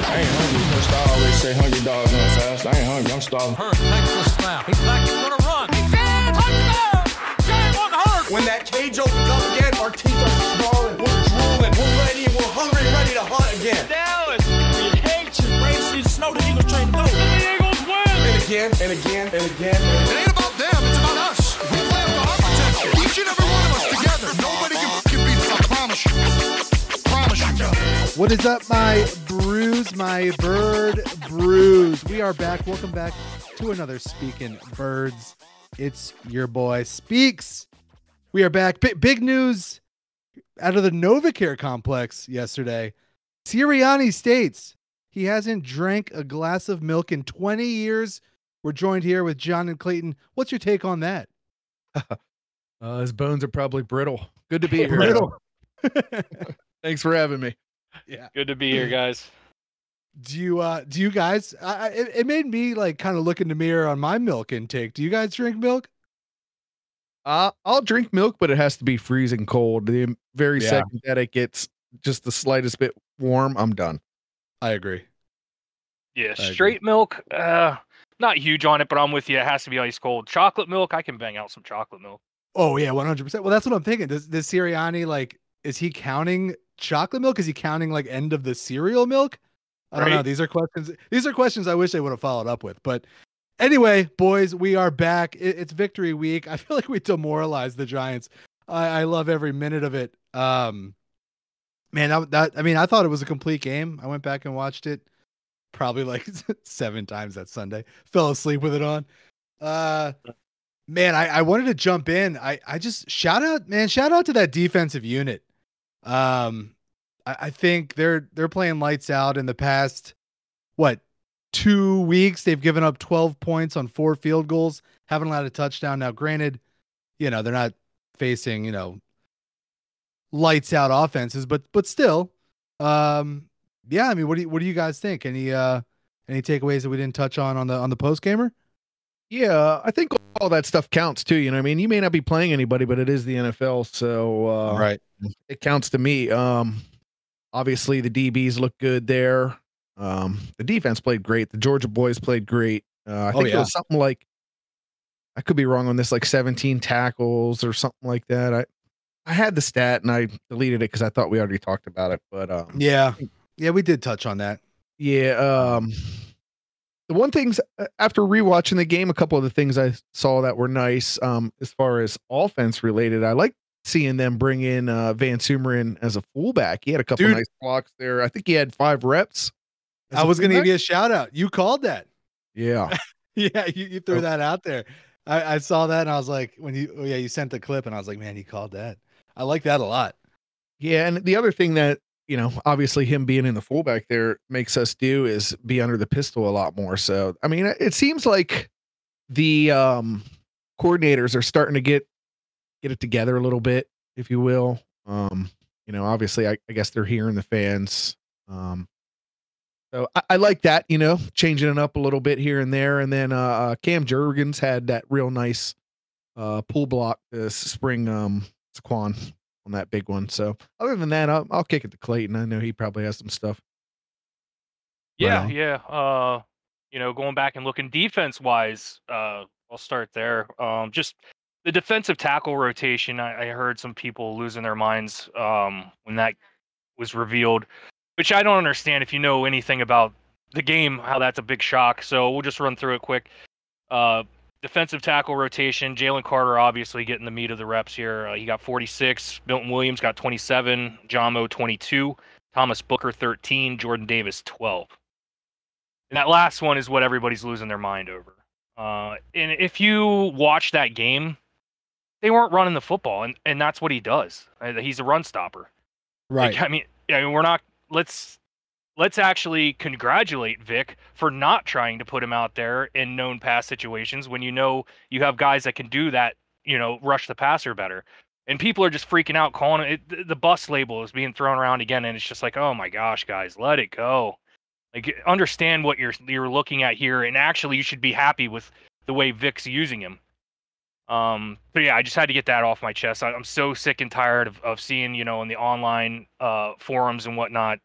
I ain't hungry. First I always say hungry dogs run fast. I ain't hungry. I'm starving. Hurd takes the snap. He's back. He's going to run. He's in. Touchdown. Jalen Hurd. When that cage opens up again, our teeth are snarling. We're drooling. We're ready. We're hungry, ready to hunt again. Dallas, we hate you. Braves see the snow. The Eagles train to go. The Eagles win. And again, and again, and again. It ain't about them, it's about us. We play for our protection. Each and every one of us together. Nobody can beat us, I promise you. Promise you. What is up, my brews, my bird brews? We are back. Welcome back to another Speaking Birds. It's your boy Speaks. We are back. Big news out of the Novacare complex yesterday. Sirianni states he hasn't drank a glass of milk in 20 years. We're joined here with John and Clayton. What's your take on that? His bones are probably brittle. Good to be here. Brittle. Thanks for having me. Yeah. Good to be here, guys. Do you guys, it made me like kind of look in the mirror on my milk intake. Do you guys drink milk? I'll drink milk, but it has to be freezing cold. The very second that it gets just the slightest bit warm, I'm done. I agree. Yeah, straight milk, not huge on it, but I'm with you. It has to be ice cold. Chocolate milk, I can bang out some chocolate milk. Oh yeah, 100%. Well, that's what I'm thinking. Does Sirianni, like, is he counting chocolate milk? Is he counting like end of the cereal milk? I don't know. These are questions I wish they would have followed up with. But anyway, boys, we are back. It's victory week. I feel like we demoralized the Giants. I love every minute of it. Man, I thought it was a complete game. I went back and watched it probably like 7 times that Sunday. Fell asleep with it on. Man, I wanted to jump in. I just shout out to that defensive unit. I think they're playing lights out. In the past, 2 weeks, they've given up 12 points on 4 field goals, haven't allowed a touchdown. Now, granted, they're not facing, lights out offenses, but still, yeah. I mean, what do you guys think? Any takeaways that we didn't touch on the post gamer? Yeah, I think all that stuff counts too. You may not be playing anybody, but it is the NFL, so right, it counts to me. Obviously, the DBs look good there. The defense played great. The Georgia boys played great. I think it was something like, I could be wrong on this, like 17 tackles or something like that. I had the stat and I deleted it because I thought we already talked about it. But yeah, we did touch on that. Yeah. The one things after rewatching the game, a couple of the things I saw that were nice as far as offense related. I like seeing them bring in Van Sumeren as a fullback. He had a couple nice blocks there. I think he had 5 reps. I was going to give you a shout out. You called that. Yeah. Yeah. You threw that out there. I saw that and I was like, you sent the clip and I was like, man, he called that. I like that a lot. Yeah. And the other thing that, obviously him being in the fullback there makes us do is be under the pistol a lot more. So, I mean, it seems like the coordinators are starting to get it together a little bit, if you will. Obviously I guess they're hearing the fans. So I like that, changing it up a little bit here and there. And then Cam Jurgens had that real nice pull block to spring Saquon on that big one. So other than that, I'll kick it to Clayton. I know he probably has some stuff. Yeah. Going back and looking defense wise, I'll start there. Just the defensive tackle rotation. I heard some people losing their minds when that was revealed, which I don't understand. If you know anything about the game, how that's a big shock. So we'll just run through it quick. Defensive tackle rotation. Jalen Carter obviously getting the meat of the reps here. He got 46. Milton Williams got 27. Jomo 22. Thomas Booker 13. Jordan Davis 12. And that last one is what everybody's losing their mind over. And if you watch that game, they weren't running the football, and that's what he does. He's a run stopper. Right. Like, I mean, we're not. Let's actually congratulate Vic for not trying to put him out there in known pass situations when you have guys that can do that, rush the passer better. And people are just freaking out, calling it. The bus label is being thrown around again, and it's just like, oh my gosh, guys, let it go. Like, understand what you're looking at here, and actually you should be happy with the way Vic's using him. But yeah, I just had to get that off my chest. I'm so sick and tired of seeing, in the online forums and whatnot,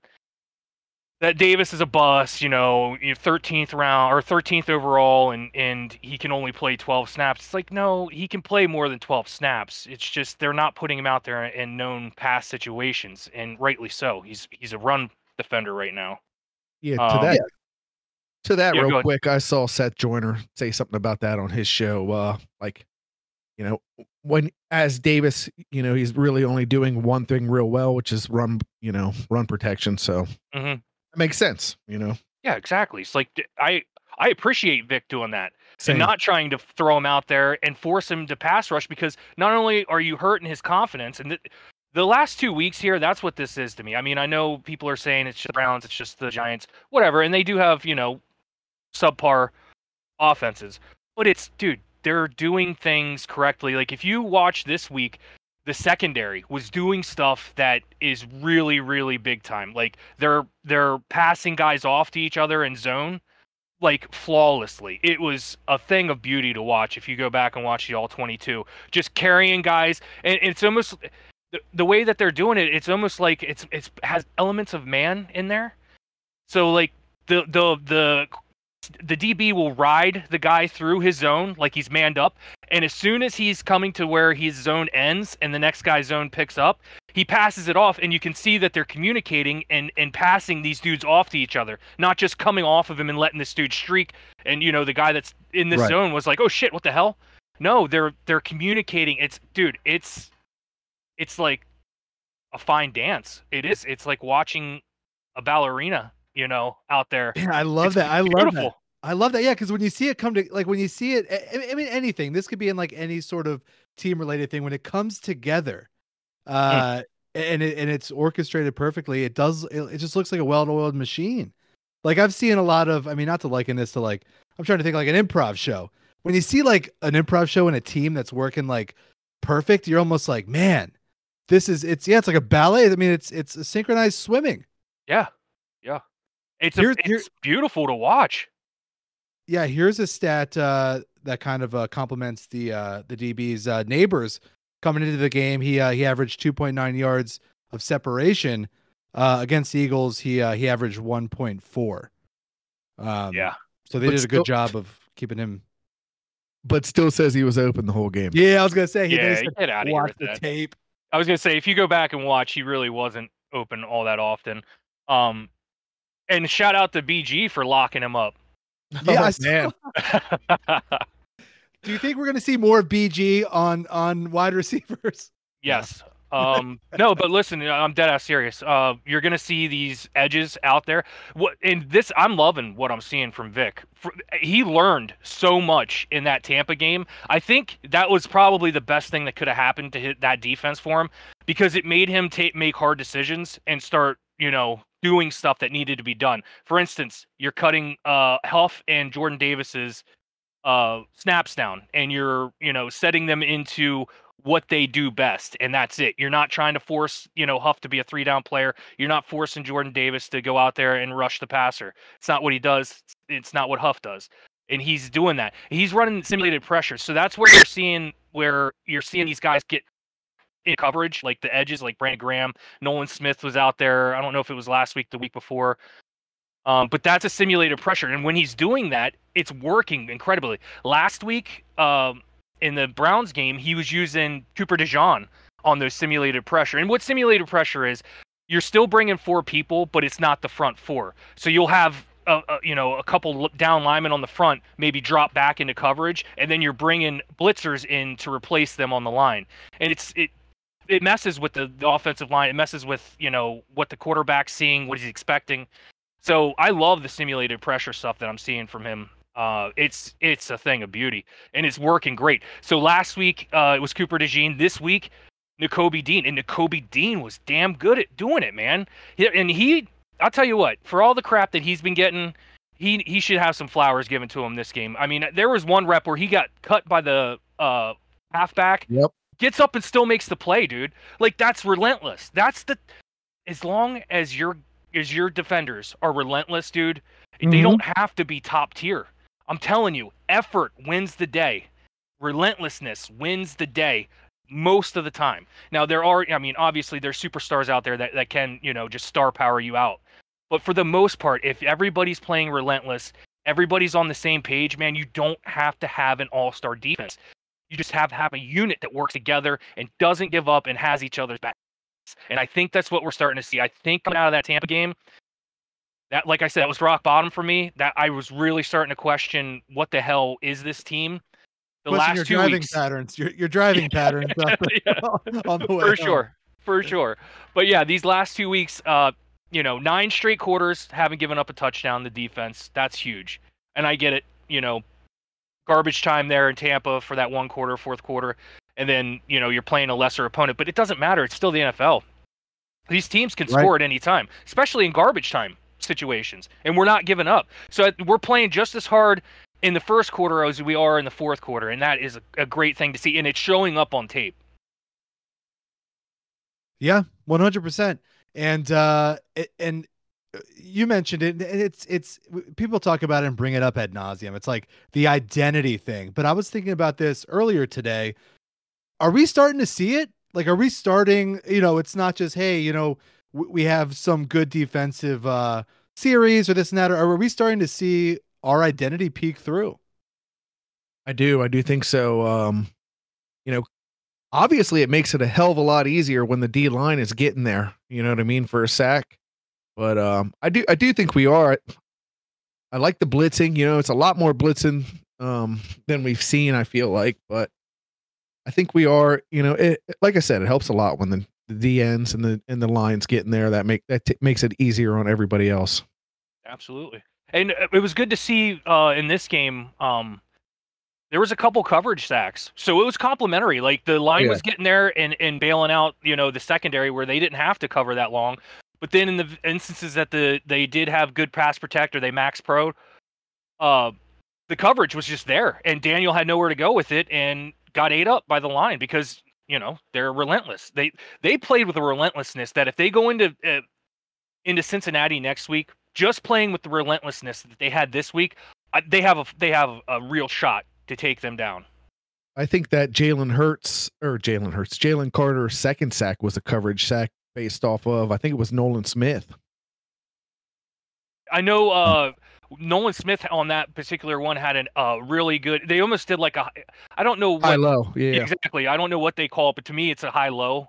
that Davis is a bust, 13th round or 13th overall, and he can only play 12 snaps. It's like, no, he can play more than 12 snaps. It's just they're not putting him out there in known pass situations, and rightly so. He's a run defender right now. Yeah, Um, to that Yeah, go real ahead. quick, I saw Seth Joyner say something about that on his show. When as Davis, he's really only doing one thing real well, which is run protection. So Mhm. it makes sense, Yeah, exactly. It's like I appreciate Vic doing that Same. and not trying to throw him out there and force him to pass rush, because not only are you hurting his confidence, and the last 2 weeks here, that's what this is to me. I mean, I know people are saying it's just the Browns, it's just the Giants, whatever, and they do have, subpar offenses. But dude, they're doing things correctly. Like, if you watch this week, the secondary was doing stuff that is really, really big time. Like, they're passing guys off to each other in zone, like, flawlessly. It was a thing of beauty to watch if you go back and watch the all 22. Just carrying guys, and it's almost the way that they're doing it, it's almost like it's has elements of man in there. So, like, the DB will ride the guy through his zone like he's manned up, and as soon as he's coming to where his zone ends and the next guy's zone picks up, he passes it off, and you can see that they're communicating and passing these dudes off to each other, not just coming off of him and letting this dude streak. And the guy that's in this Right. zone was like, oh shit, what the hell? No, they're communicating. It's like a fine dance. It's like watching a ballerina, out there. Yeah, I love It's that. I love that. beautiful. I love that. Yeah, because when you see it come to, like, when you see it, I mean, anything. This could be in like any sort of team related thing. When it comes together, and it's orchestrated perfectly, it just looks like a well-oiled machine. Like, I've seen a lot of, I mean, not to liken this to, like, I'm trying to think like an improv show. When you see like an improv show in a team that's working like perfect, you're almost like, man, it's like a ballet. I mean, it's a synchronized swimming. Yeah. It's beautiful to watch. Yeah, here's a stat that kind of complements the DB's neighbors coming into the game. He averaged 2.9 yards of separation against the Eagles. He averaged 1.4. Yeah. So they But did a good still- job of keeping him. but still says he was open the whole game. Yeah, I was gonna say. Yeah, they said, get outta here watch with the that. tape. I was gonna say, if you go back and watch, he really wasn't open all that often. And shout out to BG for locking him up. Yeah, Oh, man. Do you think we're gonna see more BG on wide receivers? Yes. No, but listen, I'm dead ass serious. You're gonna see these edges out there. I'm loving what I'm seeing from Vic. He learned so much in that Tampa game. I think that was probably the best thing that could have happened to hit that defense for him, because it made him make hard decisions and start, doing stuff that needed to be done. For instance, you're cutting Huff and Jordan Davis's snaps down, and you're setting them into what they do best, and that's it. You're not trying to force Huff to be a 3-down player. You're not forcing Jordan Davis to go out there and rush the passer. It's not what he does. It's not what Huff does, and he's doing that. He's running simulated pressure, so that's where you're seeing these guys get in coverage, like the edges, like Brandon Graham. Nolan Smith was out there. I don't know if it was last week, the week before. But that's a simulated pressure, and when he's doing that, it's working incredibly. Last week, in the Browns game, he was using Cooper DeJean on those simulated pressure. And what simulated pressure is, you're still bringing 4 people, but it's not the front 4. So you'll have a couple down linemen on the front, maybe drop back into coverage, and then you're bringing blitzers in to replace them on the line. And it messes with the offensive line. It messes with what the quarterback's seeing, what he's expecting. So I love the simulated pressure stuff that I'm seeing from him. It's a thing of beauty, and it's working great. So last week it was Cooper DeJean. This week, Nakobe Dean, and Nakobe Dean was damn good at doing it, man. I'll tell you what, for all the crap that he's been getting, he should have some flowers given to him this game. I mean, there was one rep where he got cut by the halfback. Yep. Gets up and still makes the play, dude. Like, that's relentless. As long as your defenders are relentless, dude, they don't have to be top tier. I'm telling you, effort wins the day. relentlessness wins the day most of the time. Now there are, I mean, obviously there's superstars out there that can, just star power you out. But for the most part, if everybody's playing relentless, everybody's on the same page, man, you don't have to have an all-star defense. You just have to have a unit that works together and doesn't give up and has each other's backs. And I think that's what we're starting to see. I think coming out of that Tampa game, that, like I said, that was rock bottom for me. That I was really starting to question what the hell is this team. The Question last your 2 driving weeks, patterns. Your driving patterns on the way for home. sure, for sure. But yeah, these last 2 weeks, 9 straight quarters haven't given up a touchdown. The defense, that's huge, and I get it. Garbage time there in Tampa for that one quarter, fourth quarter, and then you're playing a lesser opponent, but it doesn't matter. It's still the NFL. These teams can score at any time, especially in garbage time situations, and we're not giving up. So we're playing just as hard in the first quarter as we are in the fourth quarter, and that is a great thing to see, and it's showing up on tape. Yeah, 100%. And you mentioned it. It's people talk about it and bring it up ad nauseum. It's like the identity thing. But I was thinking about this earlier today. Are we starting to see it? Like, are we starting? It's not just, hey, we have some good defensive series or this and that. Or are we starting to see our identity peek through? I do think so. Obviously it makes it a hell of a lot easier when the D line is getting there, you know what I mean, for a sack. But I do think we are. I like the blitzing, it's a lot more blitzing than we've seen, I feel like, but I think we are, like I said, it helps a lot when the D ends and the lines getting there. That makes it easier on everybody else. Absolutely. And it was good to see in this game, there was a couple coverage sacks. So it was complimentary. Like the line was getting there and bailing out, the secondary where they didn't have to cover that long. But then in the instances that they did have good pass protect or they max pro, the coverage was just there. And Daniel had nowhere to go with it and got ate up by the line because, they're relentless. They played with a relentlessness that if they go into Cincinnati next week, just playing with the relentlessness that they had this week, they have a real shot to take them down. I think that Jalen Carter's second sack was a coverage sack based off of, I think it was Nolan Smith. I know Nolan Smith on that particular one had a really good, they almost did like I don't know what, high-low, yeah. Exactly. I don't know what they call it, but to me it's a high-low.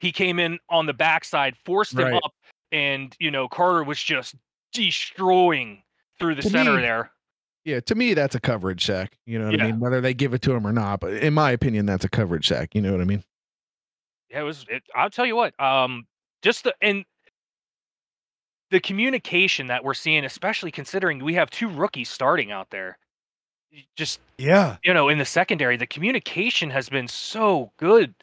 He came in on the backside, forced him up, and Carter was just destroying through the center there. Yeah, to me that's a coverage sack. You know what I mean? Whether they give it to him or not, but in my opinion, that's a coverage sack. You know what I mean? Yeah, I'll tell you what. Just the communication that we're seeing, especially considering we have 2 rookies starting out there. Just in the secondary, the communication has been so good.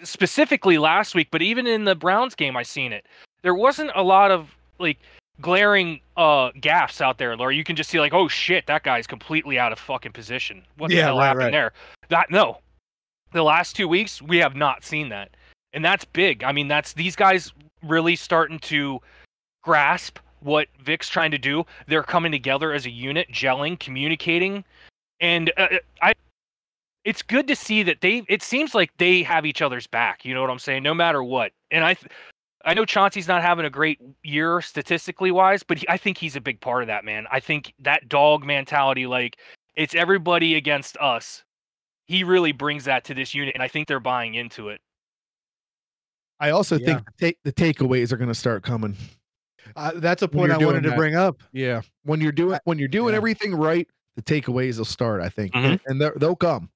Specifically last week, but even in the Browns game, I seen it. There wasn't a lot of glaring gaffes out there, Laura. You can just see oh shit, that guy's completely out of fucking position. What the hell happened there? The last 2 weeks we have not seen that, and that's big. I mean, that's these guys really starting to grasp what Vic's trying to do. They're coming together as a unit, gelling, communicating, and it's good to see that it seems like they have each other's back. You know what I'm saying? No matter what. And I know Chauncey's not having a great year statistically wise, but I think he's a big part of that, man. I think that dog mentality, it's everybody against us. He really brings that to this unit, and I think they're buying into it. I also think the takeaways are going to start coming. That's a point I wanted to bring up. Yeah, when you're doing everything right, the takeaways will start, I think, and they'll come.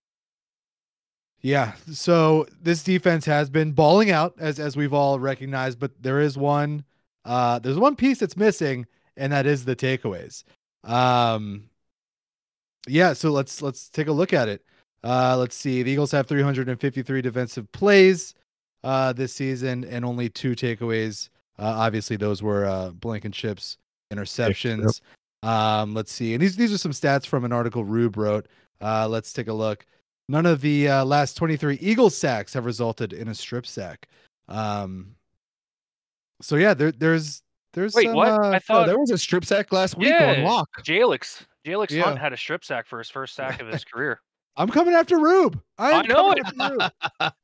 Yeah. So this defense has been balling out as we've all recognized, but there's one piece that's missing, and that is the takeaways. Yeah. So let's take a look at it. Let's see. The Eagles have 353 defensive plays this season and only 2 takeaways. Obviously those were Blankenship's interceptions. Let's see. And these are some stats from an article Rube wrote. Let's take a look. None of the last 23 Eagles sacks have resulted in a strip sack. So yeah, there's Wait, what? I thought there was a strip sack last week on lock. Jalix Hunt had a strip sack for his first sack of his career. I'm coming after Rube. I know coming after Rube.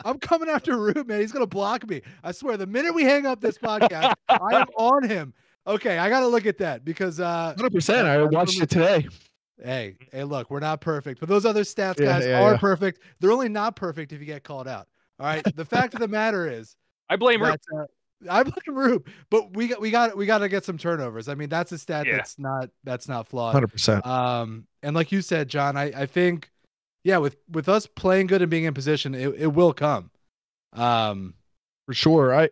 I'm coming after Rube, man. He's gonna block me. I swear. The minute we hang up this podcast, I am on him. Okay, I got to look at that because 100%. I watched it today. Hey, look, we're not perfect, but those other stats guys are perfect. They're only not perfect if you get called out. All right. The fact of the matter is, I blame Rube. I blame Rube, but we got to get some turnovers. I mean, that's a stat that's not flawed. 100%. And like you said, John, I think, yeah, with us playing good and being in position, it will come. For sure.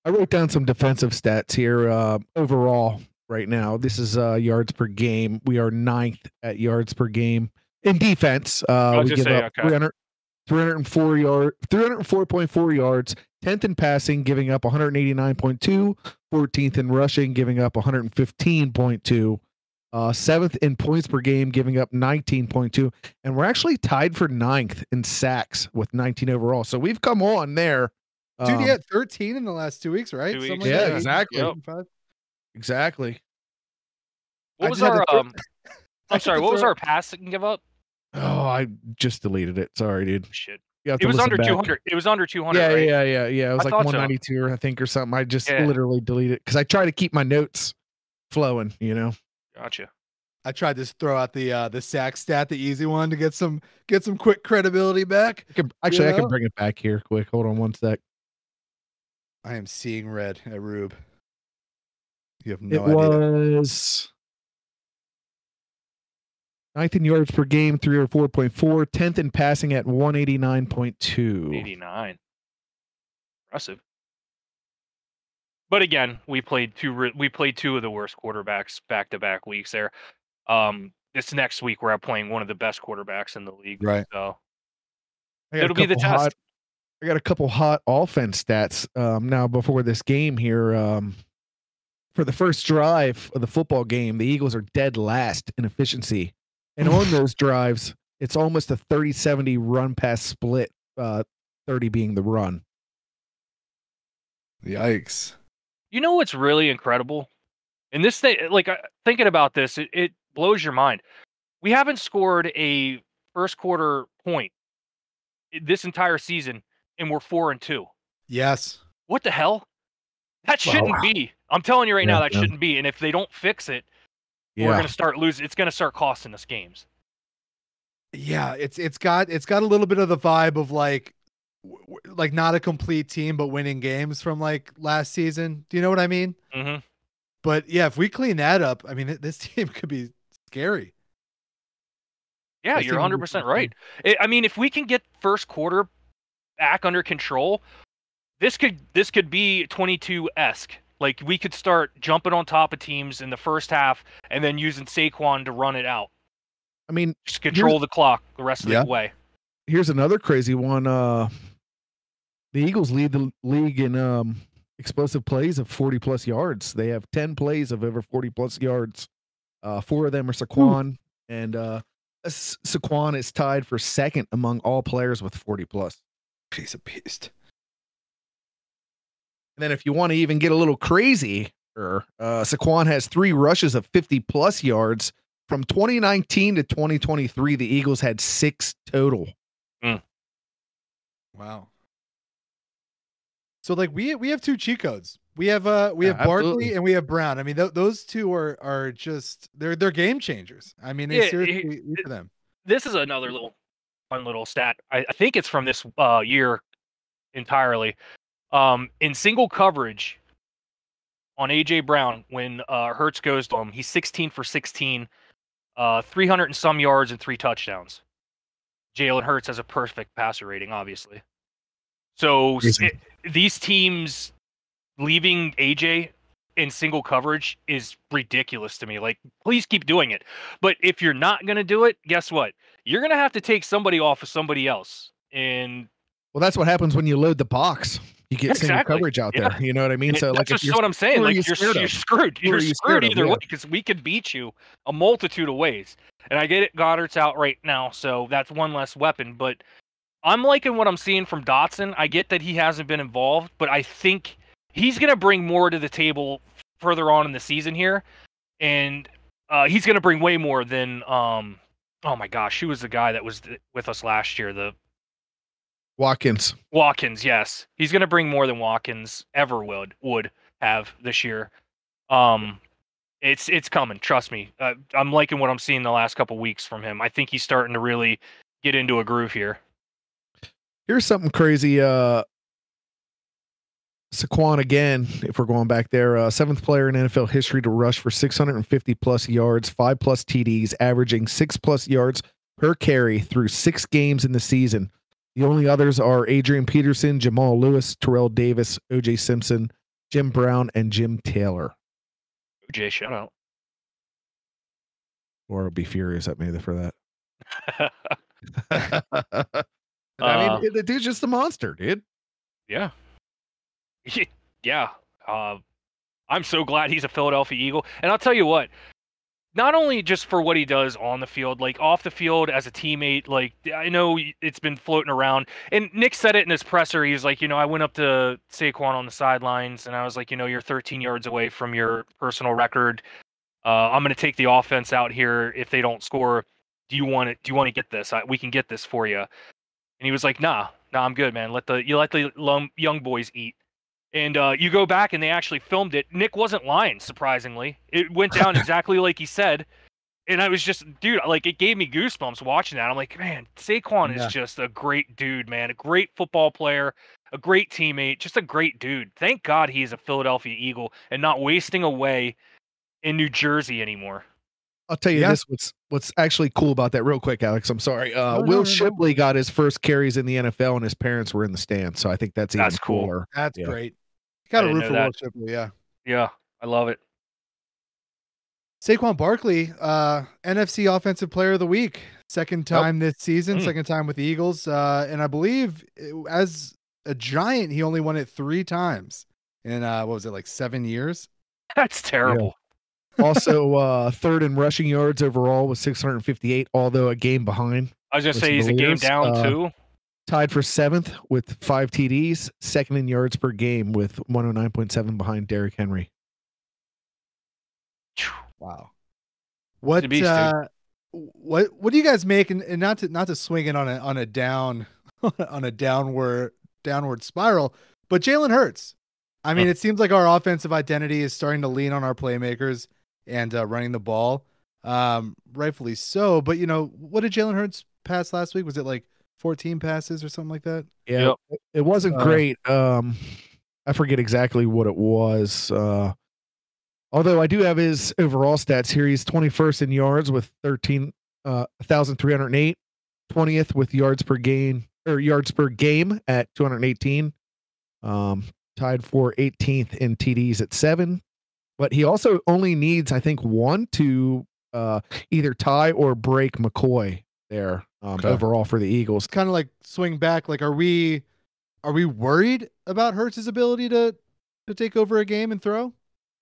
I wrote down some defensive stats here. Overall, right now, this is yards per game. We are 9th at yards per game in defense. We give up 304.4 yards. 10th in passing, giving up 189.2. 14th in rushing, giving up 115.2. 7th in points per game, giving up 19.2. And we're actually tied for 9th in sacks with 19 overall. So we've come on there. Dude, you had 13 in the last 2 weeks, right? 2 weeks. Something Yeah, like exactly. Yep. Exactly. What was our I'm sorry, what was our passing give up? Oh, I just deleted it. Sorry, dude. Shit. It was under 200. It was under 200. Yeah, right? yeah. It was like 192, so. I think, or something. I just literally deleted it because I try to keep my notes flowing. Gotcha. I tried to throw out the sack stat, the easy one, to get some quick credibility back. I can bring it back here quick. Hold on one sec. I am seeing red at Rube. You have no idea. It was 9th in yards per game, 304.4. 10th in passing at 189.2. 89. Impressive. But again, we played two of the worst quarterbacks back-to-back weeks there. This next week we're playing one of the best quarterbacks in the league. Right. So it'll be the test. I got a couple hot offense stats now before this game here. For the first drive of the football game, the Eagles are dead last in efficiency. And on those drives, it's almost a 30-70 run pass split, 30 being the run. Yikes. You know what's really incredible? And this thing, like thinking about this, it blows your mind. We haven't scored a first quarter point this entire season, and we're 4-2. Yes. What the hell? That shouldn't be. I'm telling you right now, that shouldn't be. And if they don't fix it, we're going to start losing. It's going to start costing us games. Yeah, it's got a little bit of the vibe of like not a complete team, but winning games from like last season. Do you know what I mean? Mm-hmm. But yeah, if we clean that up, I mean, this team could be scary. Yeah, you're 100% right. I mean, if we can get first quarter back under control, this could be 22-esque. Like, we could start jumping on top of teams in the first half and then using Saquon to run it out. I mean, just control the clock the rest of the way. Here's another crazy one. The Eagles lead the league in explosive plays of 40-plus yards. They have 10 plays of over 40-plus yards. 4 of them are Saquon, and Saquon is tied for second among all players with 40-plus. Piece of beast. And then if you want to even get a little crazy, Saquon has 3 rushes of 50-plus yards. From 2019 to 2023, the Eagles had 6 total. Wow. So like we have 2 cheat codes. We have Barkley absolutely. and we have Brown. I mean, those 2 are just they're game changers. I mean, they seriously for them. This is another fun little stat. I think it's from this year entirely. In single coverage on AJ Brown, when Hurts goes to him, he's 16 for 16, 300 and some yards and 3 touchdowns. Jalen Hurts has a perfect passer rating, obviously. So these teams leaving AJ in single coverage is ridiculous to me. Like, please keep doing it. But if you're not going to do it, guess what? You're going to have to take somebody off of somebody else. And well, that's what happens when you load the box. You get single coverage out there. You know what I mean? So like, that's just what I'm saying. Like, you're screwed. You're screwed either way, because we could beat you a multitude of ways. And I get it, Goddard's out right now, so that's one less weapon. But I'm liking what I'm seeing from Dotson. I get that he hasn't been involved, but I think he's going to bring more to the table further on in the season here, and he's going to bring way more than oh my gosh, who was the guy that was with us last year? The Watkins. Watkins, yes. He's going to bring more than Watkins ever would have this year. It's coming, trust me. I'm liking what I'm seeing the last couple weeks from him. I think he's starting to really get into a groove here. Here's something crazy. Saquon again, if we're going back there, seventh player in NFL history to rush for 650 plus yards, 5 plus TDs, averaging 6 plus yards per carry through 6 games in the season. The only others are Adrian Peterson, Jamal Lewis, Terrell Davis, OJ Simpson, Jim Brown, and Jim Taylor. OJ, shout out. Or I'll be furious at me for that. I mean, the dude's just a monster, dude. Yeah. Yeah. I'm so glad he's a Philadelphia Eagle. And I'll tell you what, not only just for what he does on the field, like off the field as a teammate, like I know it's been floating around. And Nick said it in his presser. He's like, I went up to Saquon on the sidelines and I was like, you're 13 yards away from your personal record. I'm going to take the offense out here if they don't score. Do you want to get this? We can get this for you. And he was like, nah, I'm good, man. Let the young boys eat. And you go back and they actually filmed it. Nick wasn't lying, surprisingly. It went down exactly like he said. And I was just, dude, like it gave me goosebumps watching that. I'm like, man, Saquon is just a great dude, man. A great football player, a great teammate, just a great dude. Thank God he's a Philadelphia Eagle and not wasting away in New Jersey anymore. I'll tell you this, what's actually cool about that real quick, Alex. I'm sorry. Will Shipley got his first carries in the NFL and his parents were in the stands. So I think that's even cooler. That's great. Got to root for Will Shipley, yeah. Yeah, I love it. Saquon Barkley, NFC Offensive Player of the Week. Second time this season, second time with the Eagles. And I believe as a Giant, he only won it 3 times in, what was it, like 7 years? That's terrible. Yeah. Also, third in rushing yards overall with 658, although a game behind. I was going to say he's a game down too. Tied for 7th with 5 TDs, second in yards per game with 109.7 behind Derrick Henry. Wow. What do you guys make, and not to swing it on a down on a downward spiral, but Jalen Hurts. I mean, it seems like our offensive identity is starting to lean on our playmakers and running the ball. Rightfully so, but what did Jalen Hurts pass last week? Was it like 14 passes or something like that? Yeah, it wasn't great. I forget exactly what it was. Although I do have his overall stats here. He's 21st in yards with 1,308, 20th with yards per game at 218. Tied for 18th in TDs at 7. But he also only needs, I think, 1 to either tie or break McCoy there overall for the Eagles. Kind of like swing back. Like, are we worried about Hurts' ability to take over a game and throw?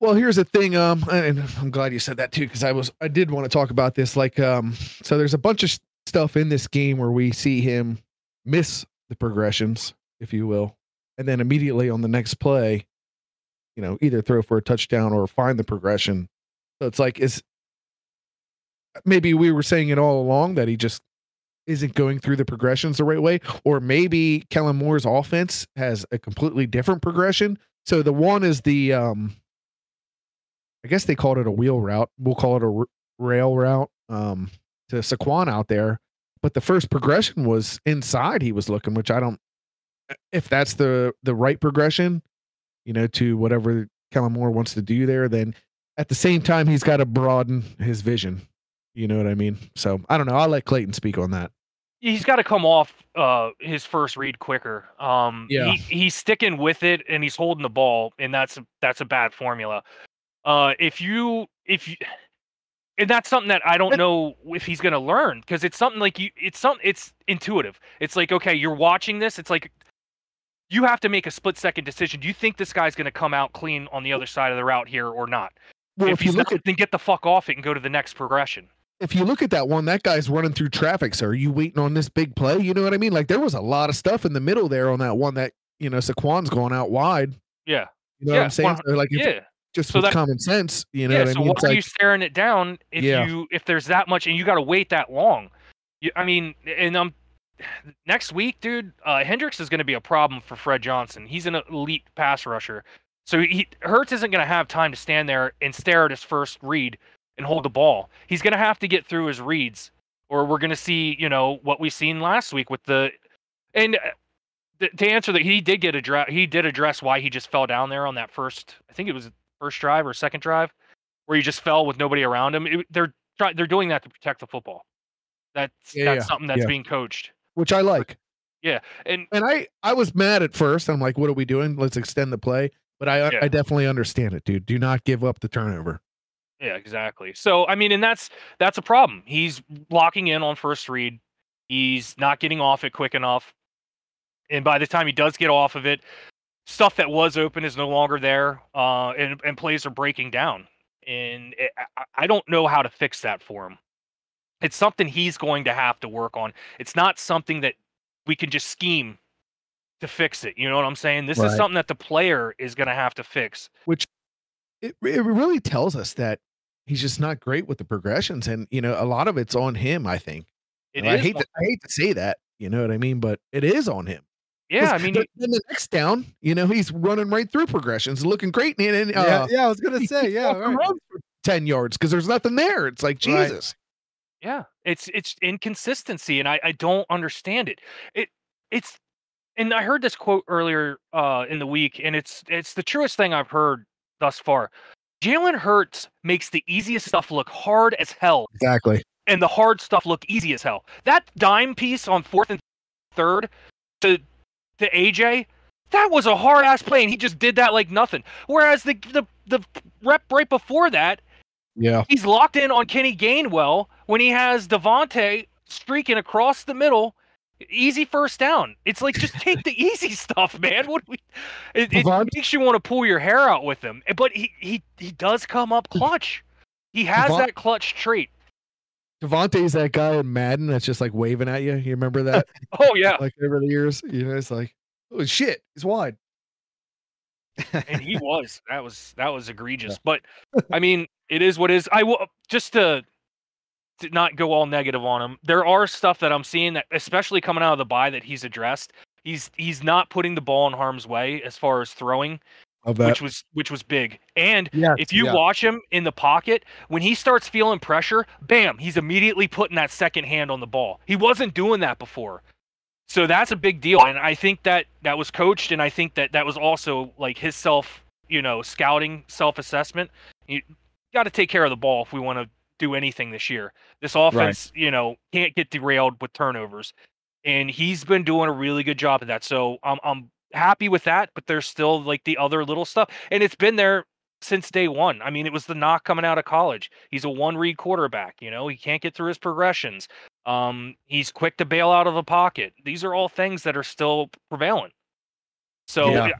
Well, here's the thing. And I'm glad you said that too, because I did want to talk about this. Like, so there's a bunch of stuff in this game where we see him miss the progressions, if you will, and then immediately on the next play, either throw for a touchdown or find the progression. So it's like, maybe we were saying it all along that he just isn't going through the progressions the right way, or maybe Kellen Moore's offense has a completely different progression. So the one is the, I guess they called it a wheel route. We'll call it a rail route to Saquon out there. But the first progression was inside he was looking, which I don't, if that's the right progression, to whatever Kellen Moore wants to do there, then at the same time, he's got to broaden his vision. You know what I mean? So I don't know. I'll let Clayton speak on that. He's got to come off his first read quicker. He's sticking with it and he's holding the ball, and that's a bad formula. If you and that's something that I don't know if he's going to learn, because it's something like it's intuitive. It's like, okay, you're watching this. It's like you have to make a split-second decision. Do you think this guy's going to come out clean on the other side of the route here or not? Well, if he's not, then get the fuck off it and go to the next progression. If you look at that one, that guy's running through traffic. So are you waiting on this big play? You know what I mean? Like, there was a lot of stuff in the middle there on that one that, Saquon's going out wide. Yeah. You know what I'm saying? So like, just So with that common sense, you know yeah. what I So mean? why It's are you like, staring it down Yeah. if there's that much and you got to wait that long? I mean, and next week, dude, Hendricks is going to be a problem for Fred Johnson. He's an elite pass rusher. So Hurts isn't going to have time to stand there and stare at his first read and hold the ball. He's going to have to get through his reads, or we're going to see, what we seen last week with the and to answer that, he did address why he just fell down there on that first. I think it was first drive or second drive where he just fell with nobody around him. They're doing that to protect the football. That's Yeah. something that's Yeah. being coached. Which I like. Yeah, and I was mad at first. I'm like, what are we doing? Let's extend the play. But I Yeah. definitely understand it, dude. Do not give up the turnover. yeah, exactly. So I mean, and that's a problem. He's locking in on first read. He's not getting off it quick enough. And by the time he does get off of it, stuff that was open is no longer there, and plays are breaking down. And I don't know how to fix that for him. It's something he's going to have to work on. It's not something that we can just scheme to fix it. You know what I'm saying? This is Right. something that the player is going to have to fix. Which it really tells us that he's just not great with the progressions. And, a lot of it's on him, I think. It I is. hate to say that, you know what I mean? But it is on him. Yeah, I mean, then the next down, he's running right through progressions, looking great. And Yeah, I was gonna say, yeah, right. run for 10 yards because there's nothing there. It's like, Right. Jesus. yeah, it's inconsistency, and I don't understand it. It's and I heard this quote earlier in the week, and it's the truest thing I've heard thus far. Jalen Hurts makes the easiest stuff look hard as hell, Exactly. and the hard stuff look easy as hell. That dime piece on 4th and 3rd to AJ, that was a hard ass play, and he just did that like nothing. Whereas the rep right before that, Yeah. he's locked in on Kenny Gainwell when he has Devontae streaking across the middle. Easy first down. It's like, just take the easy stuff, man. It makes you want to pull your hair out with him. But he does come up clutch. He has that clutch trait. Devontae's that guy in Madden that's just like waving at you. You remember that? Oh yeah. Like over the years, it's like, oh shit, he's wide. And he was. That was egregious. But I mean, it is what it is. I will just to not go all negative on him. There are stuff that I'm seeing that, especially coming out of the bye, that he's addressed. He's not putting the ball in harm's way as far as throwing, which was big. And if you watch him in the pocket, when he starts feeling pressure, bam, he's immediately putting that second hand on the ball. He wasn't doing that before. So that's a big deal. And I think that was coached, and I think that was also like his scouting, self-assessment. You got to take care of the ball if we want to do anything this year. This offense, can't get derailed with turnovers. And he's been doing a really good job of that. So I'm happy with that, but there's still like the other little stuff. And it's been there since day one. I mean, it was the knock coming out of college. He's a one-read quarterback, he can't get through his progressions. He's quick to bail out of the pocket. These are all things that are still prevalent. So I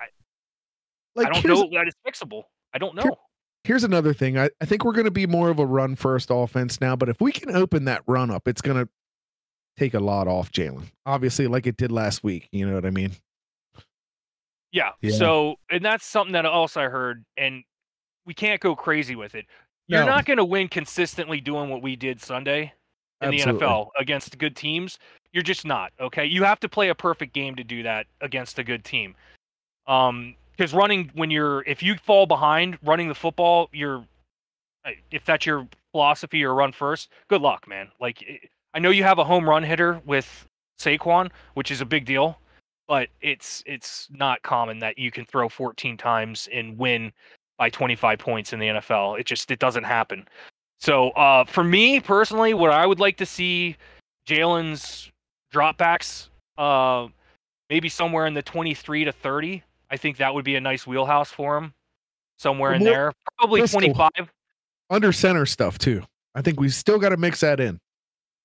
don't know that it's fixable. I don't know. Here's another thing. I think we're going to be more of a run first offense now, but if we can open that run up, it's going to take a lot off Jalen. Obviously, like it did last week. You know what I mean? Yeah. So, and that's something that also I heard, and we can't go crazy with it. You're not going to win consistently doing what we did Sunday in the NFL against good teams. You're just not. Okay. You have to play a perfect game to do that against a good team. Because if you fall behind running the football, if that's your philosophy or run first, good luck, man. Like, I know you have a home run hitter with Saquon, which is a big deal, but it's not common that you can throw 14 times and win by 25 points in the NFL. It doesn't happen. So for me personally, what I would like to see Jalen's dropbacks, maybe somewhere in the 23 to 30. I think that would be a nice wheelhouse for him, somewhere in there. Probably 25. Under center stuff too. I think we still got to mix that in.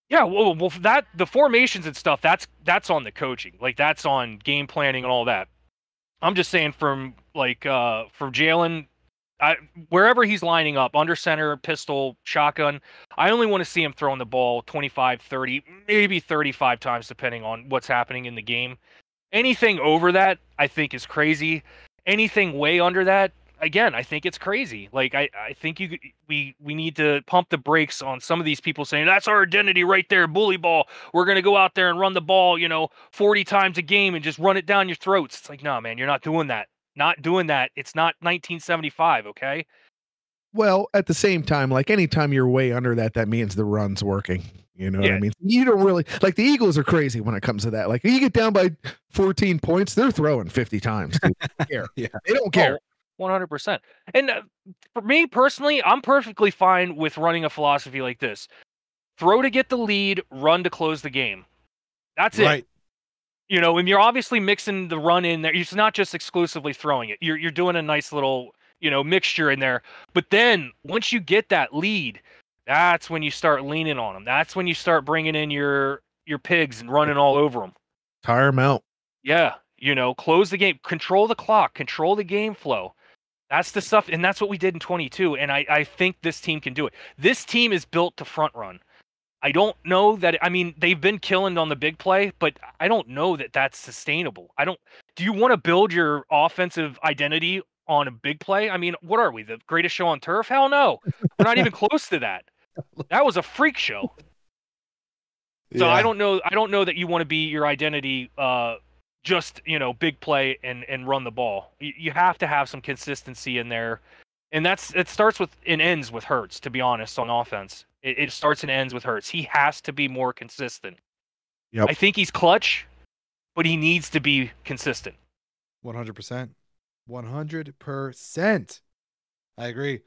Yeah, well, the formations and stuff, that's on the coaching. Like, that's on game planning and all that. I'm just saying from Jalen, wherever he's lining up, under center, pistol, shotgun, I only want to see him throwing the ball 25, 30, maybe 35 times, depending on what's happening in the game. Anything over that, I think, is crazy. Anything way under that, again, I think it's crazy. Like I think we need to pump the brakes on some of these people saying that's our identity right there, bully ball. We're gonna go out there and run the ball, 40 times a game and just run it down your throats. It's like, no, man, you're not doing that. Not doing that. It's not 1975, okay? Well, at the same time, like anytime you're way under that, that means the run's working. You know what I mean? You don't really like the Eagles are crazy when it comes to that. Like you get down by 14 points, they're throwing 50 times. Dude. They don't care. Yeah. They don't care. 100%. And for me personally, I'm perfectly fine with running a philosophy like this. Throw to get the lead, run to close the game. That's it. And you're obviously mixing the run in there. It's not just exclusively throwing it. You're doing a nice little, mixture in there. But then once you get that lead, that's when you start leaning on them. That's when you start bringing in your pigs and running all over them. Tire them out. Yeah. Close the game, control the clock, control the game flow. That's the stuff. And that's what we did in 22. And I think this team can do it. This team is built to front run. I don't know that. They've been killing on the big play, but I don't know that that's sustainable. Do you want to build your offensive identity on a big play? What are we, the greatest show on turf? Hell no. We're not even close to that. That was a freak show. So I don't know that you want to be your identity, just, big play and run the ball. You have to have some consistency in there. And it starts with and ends with Hurts, to be honest, on offense. It starts and ends with Hurts. He has to be more consistent. Yep. I think he's clutch, but he needs to be consistent. 100%. 100%. I agree.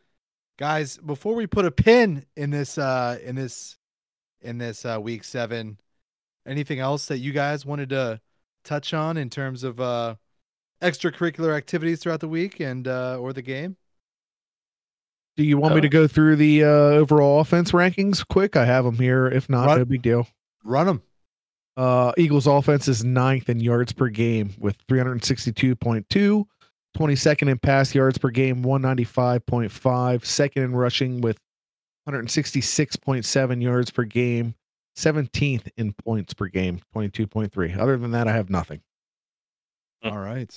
Guys, before we put a pin in this week 7, anything else that you guys wanted to touch on in terms of extracurricular activities throughout the week and or the game? Do you want me to go through the overall offense rankings quick? I have them here. If not, no big deal. Run them. Eagles offense is 9th in yards per game with 362.2, 22nd in pass yards per game, 195.5, second in rushing with 166.7 yards per game, 17th in points per game, 22.3. Other than that, I have nothing. All right.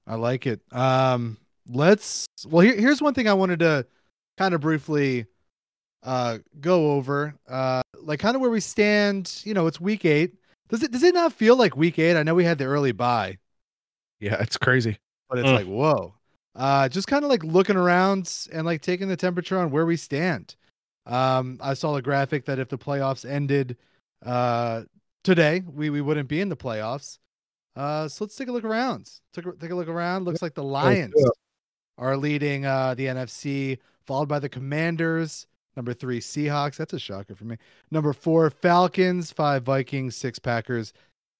I like it. Here's one thing I wanted to kind of briefly go over, like kind of where we stand. It's week 8. Does it not feel like week 8? I know we had the early bye. Yeah, it's crazy. But it's like, whoa. Just kind of like looking around and like taking the temperature on where we stand. I saw a graphic that if the playoffs ended today, we wouldn't be in the playoffs. So let's take a look around. Take a look around. Looks like the Lions are leading the NFC, followed by the Commanders. Number 3, Seahawks. That's a shocker for me. Number 4, Falcons. 5, Vikings. 6, Packers.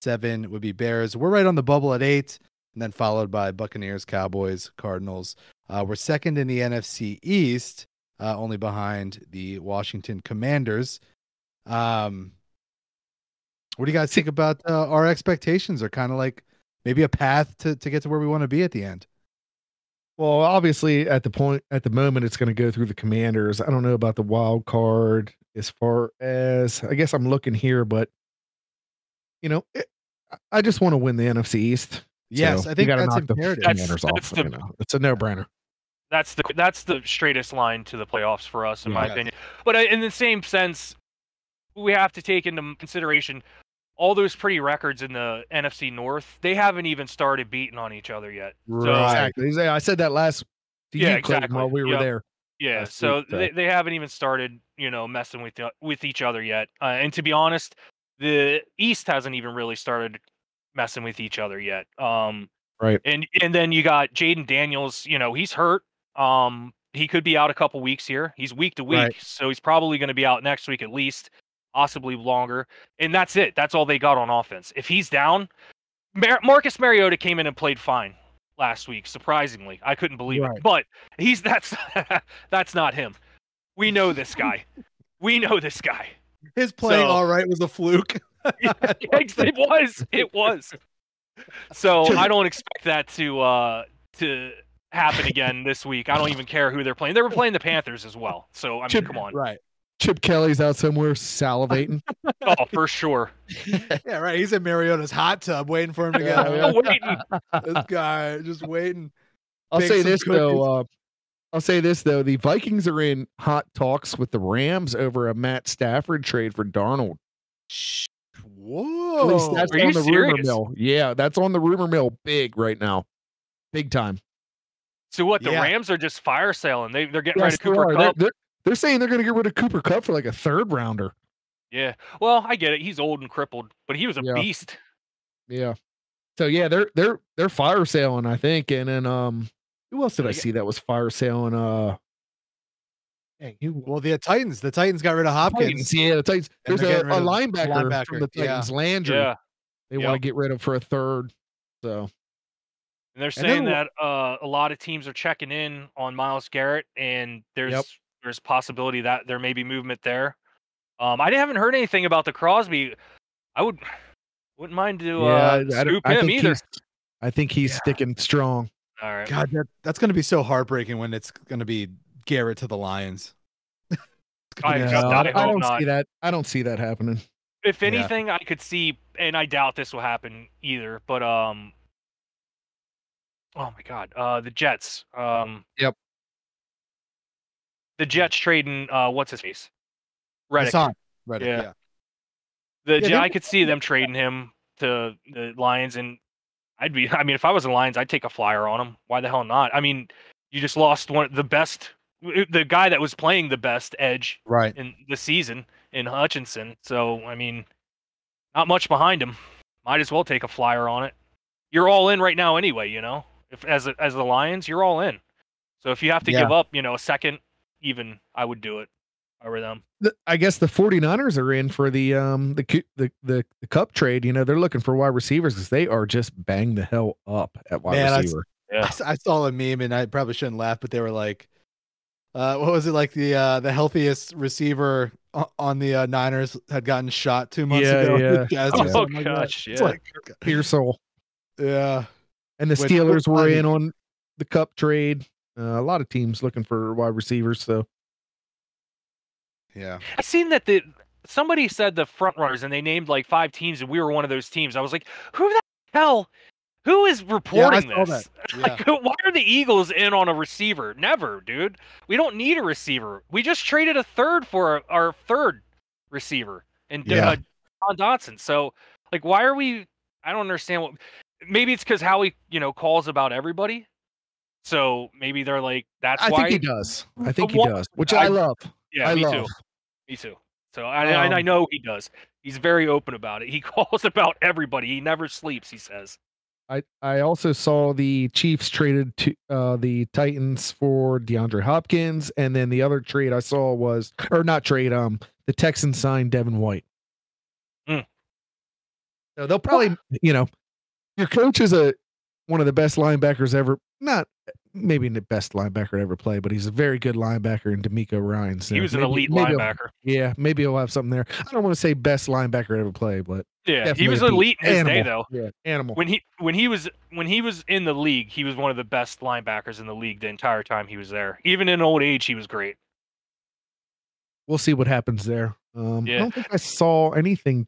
7 would be Bears. We're right on the bubble at 8, and then followed by Buccaneers, Cowboys, Cardinals. We're second in the NFC East, only behind the Washington Commanders. What do you guys think about our expectations? Are kind of like maybe a path to get to where we want to be at the end? Well, obviously at the moment, it's going to go through the Commanders. I don't know about the wild card as far as, I guess I'm looking here, but I just want to win the NFC East. Yes, so I think that's imperative. It's a no-brainer. That's the straightest line to the playoffs for us, in my opinion. But in the same sense, we have to take into consideration all those pretty records in the NFC North. They haven't even started beating on each other yet. Right. So, I said that last. Exactly. While we were there. Yeah. So they haven't even started, messing with each other yet. And to be honest, the East hasn't even really started messing with each other yet. Right. And then you got Jaden Daniels. He's hurt. He could be out a couple weeks here. He's week to week, so he's probably going to be out next week at least. Possibly longer, and that's it. That's all they got on offense. If he's down, Marcus Mariota came in and played fine last week. Surprisingly, I couldn't believe it. But that's not him. We know this guy. His playing all right was a fluke. It was. So I don't expect that to happen again this week. I don't even care who they're playing. They were playing the Panthers as well. So come on. Right. Chip Kelly's out somewhere salivating. Oh, for sure. Yeah, right. He's in Mariota's hot tub waiting for him to get waiting. This guy just waiting. I'll bake say some this cookies. though. I'll say this though. The Vikings are in hot talks with the Rams over a Matt Stafford trade for Darnold. Whoa. At least that's Are you on the rumor serious? mill. Yeah, that's on the rumor mill big right now. Big time. So what? The Yeah. Rams are just fire selling. They're getting Yes, rid of Cooper they are. Kupp. They're saying they're going to get rid of Cooper Kupp for like a third rounder. Yeah. Well, I get it. He's old and crippled, but he was a Yeah. beast. Yeah. So yeah, they're fire selling, I think. And then who else did I see that was fire selling? Well, the Titans. The Titans got rid of Hopkins. Titans, yeah, the Titans. And There's they're a getting rid of linebacker from the Titans, Landry. Yeah. They want to get rid of for a third. So And they're saying that a lot of teams are checking in on Myles Garrett, and there's possibility that there may be movement there. I haven't heard anything about the Crosby. I wouldn't mind to scoop him either. I think he's sticking strong. All right. God, that's going to be so heartbreaking when it's going to be Garrett to the Lions. I don't see that. I don't see that happening. If anything, I could see, and I doubt this will happen either. But oh my God, the Jets. Yep. The Jets trading what's his face? Reddick. Reddick. Yeah. I could see them trading him to the Lions, and if I was the Lions, I'd take a flyer on him. Why the hell not? I mean, you just lost the guy that was playing the best edge in the season in Hutchinson. So, I mean, not much behind him. Might as well take a flyer on it. You're all in right now anyway, you know? If as the Lions, you're all in. So if you have to give up, a second, even, I would do it over them. I guess the 49ers are in for the Cup trade. They're looking for wide receivers because they are just bang the hell up at wide receiver. I saw a meme, and I probably shouldn't laugh, but they were like, what was it, like the healthiest receiver on the Niners had gotten shot 2 months ago? Oh gosh, It's like Pearsall. Yeah. And the Steelers were in on the Cup trade. A lot of teams looking for wide receivers. So yeah, I seen that somebody said the front runners, and they named like 5 teams, and we were one of those teams. I was like, who the hell? Who is reporting this? Like, why are the Eagles in on a receiver? Never, dude. We don't need a receiver. We just traded a third for our third receiver, and John Dotson. So, like, why are we? I don't understand what. Maybe it's because Howie, calls about everybody. So maybe they're like, that's why. I think he does. I think he does, which I love. Yeah, me too. Me too. So I know he does. He's very open about it. He calls about everybody. He never sleeps, he says. I also saw the Chiefs traded to the Titans for DeAndre Hopkins, and then the other trade I saw was, or not trade, the Texans signed Devin White. So they'll probably, your coach is one of the best linebackers ever. Not maybe the best linebacker to ever play, but he's a very good linebacker in D'Amico Ryans. So he was an elite linebacker. Yeah, maybe he'll have something there. I don't want to say best linebacker to ever play, but yeah, he was elite in his day, though. Yeah, animal. When he was in the league, he was one of the best linebackers in the league the entire time he was there. Even in old age, he was great. We'll see what happens there. I don't think I saw anything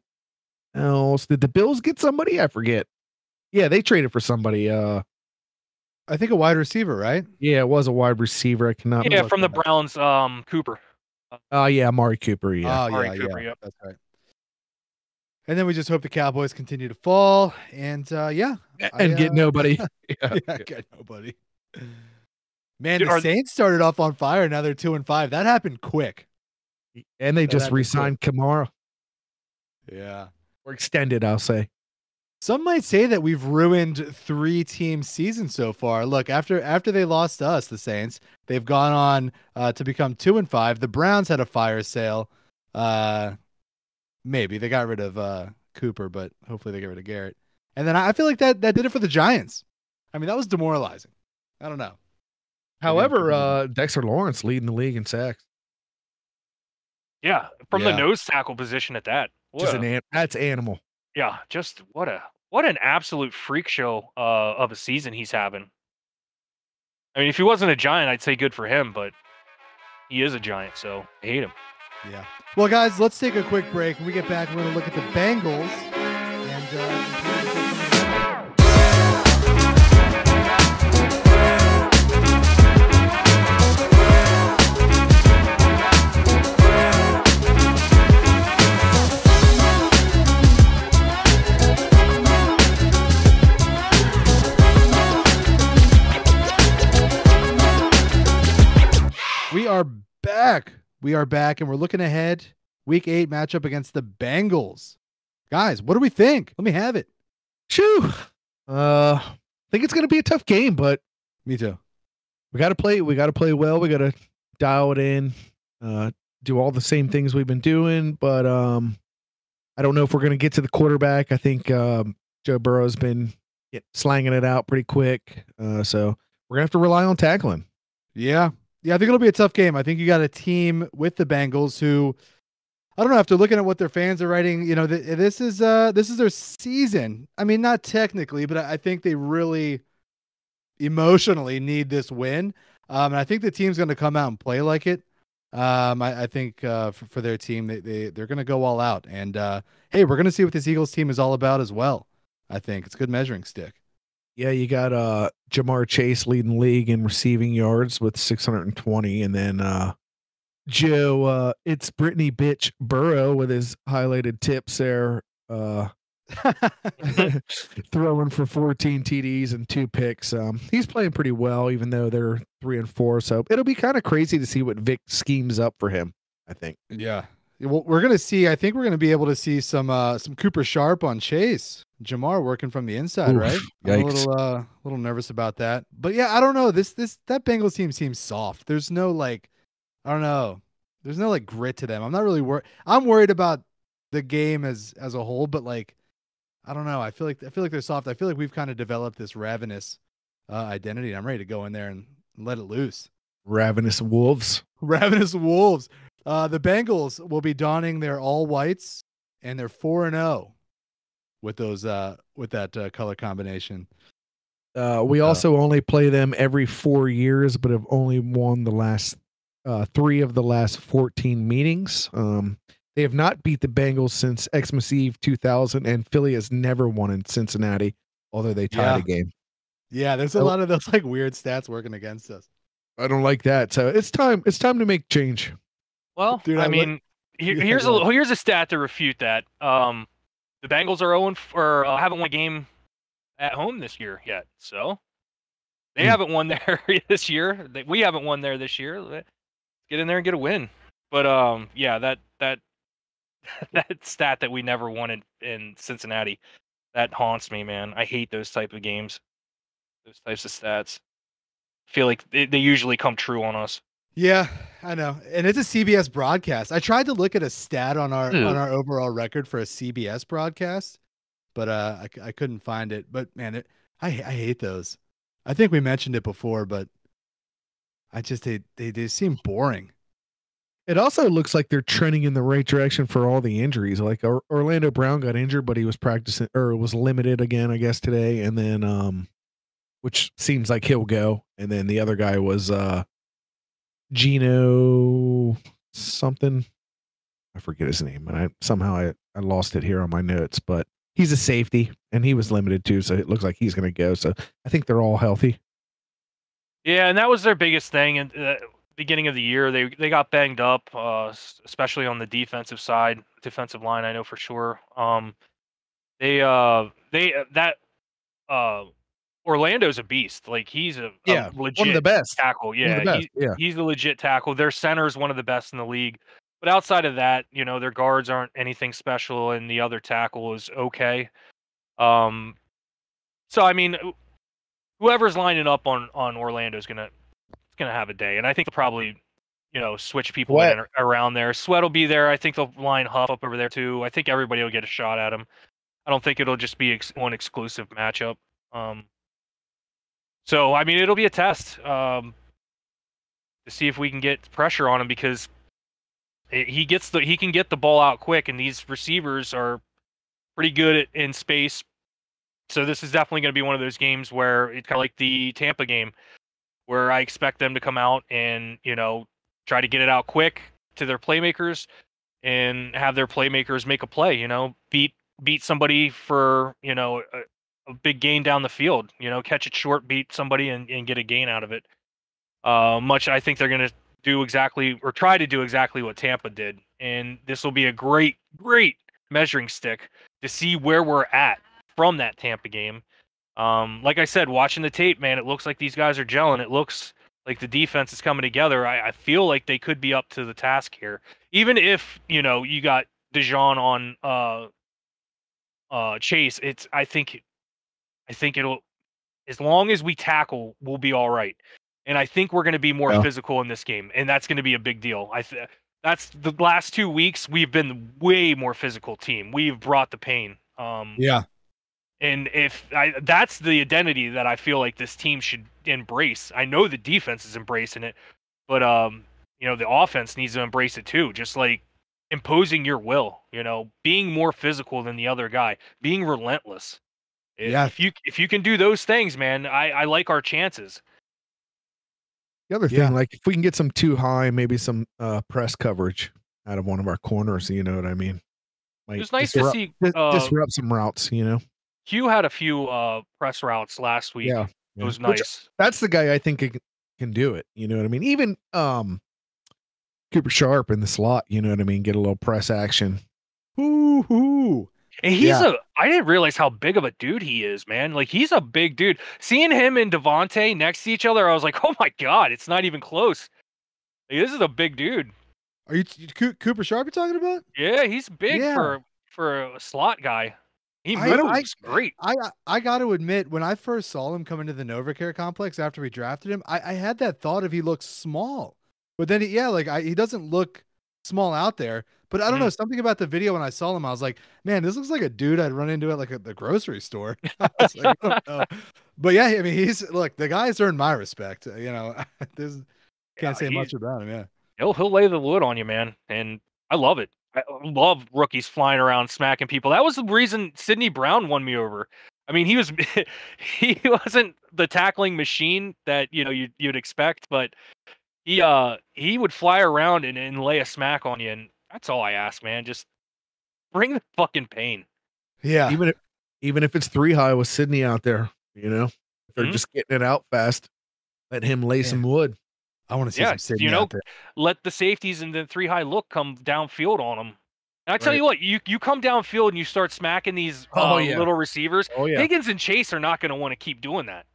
else. Did the Bills get somebody? I forget. Yeah, they traded for somebody. I think a wide receiver, right? Yeah, it was a wide receiver. I cannot. Yeah, from the Browns, Cooper. Yeah, Amari Cooper. Yeah. Oh, Cooper, yeah. That's right. And then we just hope the Cowboys continue to fall, and get nobody. Get nobody. Man, the Saints started off on fire. Now they're 2-5. That happened quick. And they just re-signed Kamara. Yeah, or extended, I'll say. Some might say that we've ruined 3-team season so far. Look, after they lost to us, the Saints, they've gone on to become 2-5. The Browns had a fire sale. Maybe they got rid of Cooper, but hopefully they get rid of Garrett. And then I feel like that did it for the Giants. I mean, that was demoralizing. I don't know. However, Dexter Lawrence leading the league in sacks. Yeah, from the nose tackle position at that. That's animal. Yeah, just what an absolute freak show of a season he's having. I mean, if he wasn't a Giant, I'd say good for him, but he is a Giant, so I hate him. Yeah. Well, guys, let's take a quick break. When we get back, we're going to look at the Bengals and back. We are back, and we're looking ahead. Week 8 matchup against the Bengals. Guys, what do we think? Let me have it. Shoo. I think it's going to be a tough game, but Me too. we got to play. We got to play well. We got to dial it in. Do all the same things we've been doing, but I don't know if we're going to get to the quarterback. I think Joe Burrow's been slanging it out pretty quick, so we're gonna have to rely on tackling. Yeah. I think it'll be a tough game. I think you got a team with the Bengals who, I don't know, after looking at what their fans are writing, this is their season. I mean, not technically, but I think they really emotionally need this win. And I think the team's going to come out and play like it. I think for their team, they're going to go all out. And hey, we're going to see what this Eagles team is all about as well. I think it's a good measuring stick. Yeah, you got Jamar Chase leading league in receiving yards with 620, and then Joe, it's Brittany bitch Burrow with his highlighted tips there, throwing for 14 TDs and 2 picks. He's playing pretty well, even though they're 3 and 4. So it'll be kind of crazy to see what Vic schemes up for him, I think. Yeah. Well, we're gonna see. I think we're gonna be able to see some Cooper Sharp on Chase. Jamar working from the inside, Oof, right? yikes. I'm a little nervous about that. But yeah, I don't know. That Bengals team seems soft. There's no I don't know. There's no grit to them. I'm not really worried. I'm worried about the game as a whole, but I don't know. I feel like they're soft. I feel like we've kind of developed this ravenous identity. I'm ready to go in there and let it loose. Ravenous wolves. Ravenous wolves. The Bengals will be donning their all whites, and they're 4-0 with those with that color combination. We also only play them every 4 years, but have only won the last 3 of the last 14 meetings. They have not beat the Bengals since Xmas Eve 2000, and Philly has never won in Cincinnati, although they tied a game. Yeah, there's a lot of those weird stats working against us. I don't like that. So it's time to make change. Well, Dude, I mean, here's a stat to refute that. The Bengals are 0 or haven't won a game at home this year yet, so they haven't won there this year. We haven't won there this year. Let's get in there and get a win. But yeah, that that stat that we never won in Cincinnati, that haunts me, man. I hate those type of games, those types of stats. I feel like they usually come true on us. Yeah, I know. And it's a CBS broadcast. I tried to look at a stat on our overall record for a CBS broadcast, but I couldn't find it. But man, I hate those. I think we mentioned it before, but they seem boring. It also looks like they're trending in the right direction for all the injuries. Like Orlando Brown got injured, but he was practicing or was limited again, I guess, today. And then, which seems like he'll go. And then the other guy was Gino something. I forget his name, and I lost it here on my notes. But he's a safety, and he was limited too, so it looks like he's going to go. So I think they're all healthy. Yeah, and that was their biggest thing. And beginning of the year, they got banged up, especially on the defensive side, defensive line. I know for sure. Orlando's a beast. Like he's a legit one of the best tackle. Yeah, he's a legit tackle. Their center is one of the best in the league. But outside of that, their guards aren't anything special, and the other tackle is okay. So I mean, whoever's lining up on Orlando is gonna have a day, and I think they'll probably switch people in and around there. Sweat will be there. I think they'll line Huff up over there too. I think everybody will get a shot at him. I don't think it'll just be one exclusive matchup. So I mean, it'll be a test to see if we can get pressure on him, because he can get the ball out quick, and these receivers are pretty good in space. So this is definitely going to be one of those games where it's kind of like the Tampa game, where I expect them to come out and try to get it out quick to their playmakers and have their playmakers make a play. Beat somebody for a big gain down the field. Catch it short, beat somebody, and get a gain out of it. I think they're going to try to do exactly what Tampa did. And this will be a great measuring stick to see where we're at from that Tampa game. Like I said, watching the tape, man, it looks like these guys are gelling. It looks Like the defense is coming together. I feel like they could be up to the task here. Even if, you got Dijon on Chase, I think it'll, as long as we tackle, we'll be all right. And I think we're going to be more Yeah. physical in this game, and that's going to be a big deal. That's the last 2 weeks we've been way more physical team. We've brought the pain. Yeah. And that's the identity that I feel like this team should embrace. I know the defense is embracing it, but the offense needs to embrace it too. Just like imposing your will, being more physical than the other guy, being relentless. Yeah. If you can do those things, man, I like our chances. The other thing, like if we can get some too high, maybe some press coverage out of one of our corners, you know what I mean? It was nice to see disrupt some routes, Q had a few press routes last week. Yeah. It was Which, nice. that's the guy I think can do it. You know what I mean? Even Cooper Sharp in the slot, you know what I mean? Get a little press action. Hoo. And I didn't realize how big of a dude he is, man. Like, he's a big dude. Seeing him and Devontae next to each other, I was like, oh my God, it's not even close. Like, this is a big dude. Are you Cooper Sharp you're talking about? Yeah, he's big for a slot guy. He moves great. I got to admit, when I first saw him come into the NovaCare complex after we drafted him, I had that thought of he looks small. But then, he doesn't look small out there. But I don't know, something about the video when I saw him, I was like, man, this looks like a dude I'd run into at the grocery store. I was like, I don't know. But yeah, I mean, the guy's earned my respect. Can't say much about him. Yeah. He'll lay the wood on you, man. And I love it. I love rookies flying around smacking people. That was the reason Sidney Brown won me over. I mean, he wasn't the tackling machine that you'd expect, but he would fly around and lay a smack on you, and that's all I ask, man. Just bring the fucking pain. Yeah. Even if it's 3 high with Sydney out there, if they're just getting it out fast, let him lay some wood. I want to see some Sydney out there. Let the safeties and the 3 high look come downfield on them. And I tell you what, you come downfield and you start smacking these little receivers. Oh, yeah. Higgins and Chase are not going to want to keep doing that.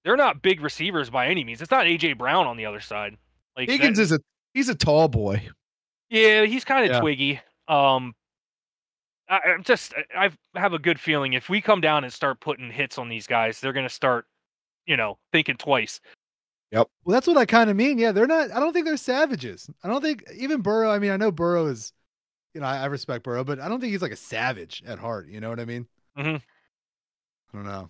They're not big receivers by any means. It's not AJ Brown on the other side. Like Higgins he's a tall boy. Yeah, he's kind of twiggy. I have a good feeling if we come down and start putting hits on these guys, they're going to start, thinking twice. Yep. Well, that's what I kind of mean. Yeah, they're not. I don't think they're savages. I don't think even Burrow. I mean, I know Burrow is, I respect Burrow, but I don't think he's like a savage at heart. You know what I mean? Mm-hmm. I don't know.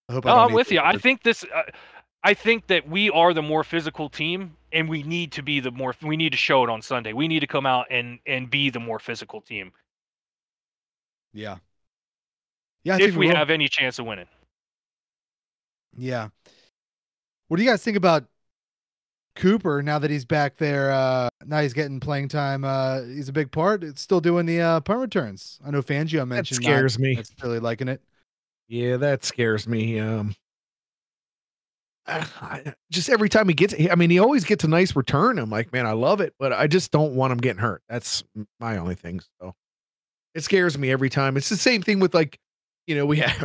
I hope. I'm with you. I think that we are the more physical team, and we need to be we need to show it on Sunday. We need to come out and be the more physical team. Yeah. Yeah. If we have any chance of winning. Yeah. What do you guys think about Cooper now that he's back there? Now he's getting playing time. He's a big part. It's still doing the punt returns. I know Fangio mentioned that scares me. That's really liking it. Yeah, that scares me. Just every time he always gets a nice return. I'm like, man, I love it, but I just don't want him getting hurt. That's my only thing. So it scares me every time. It's the same thing with we have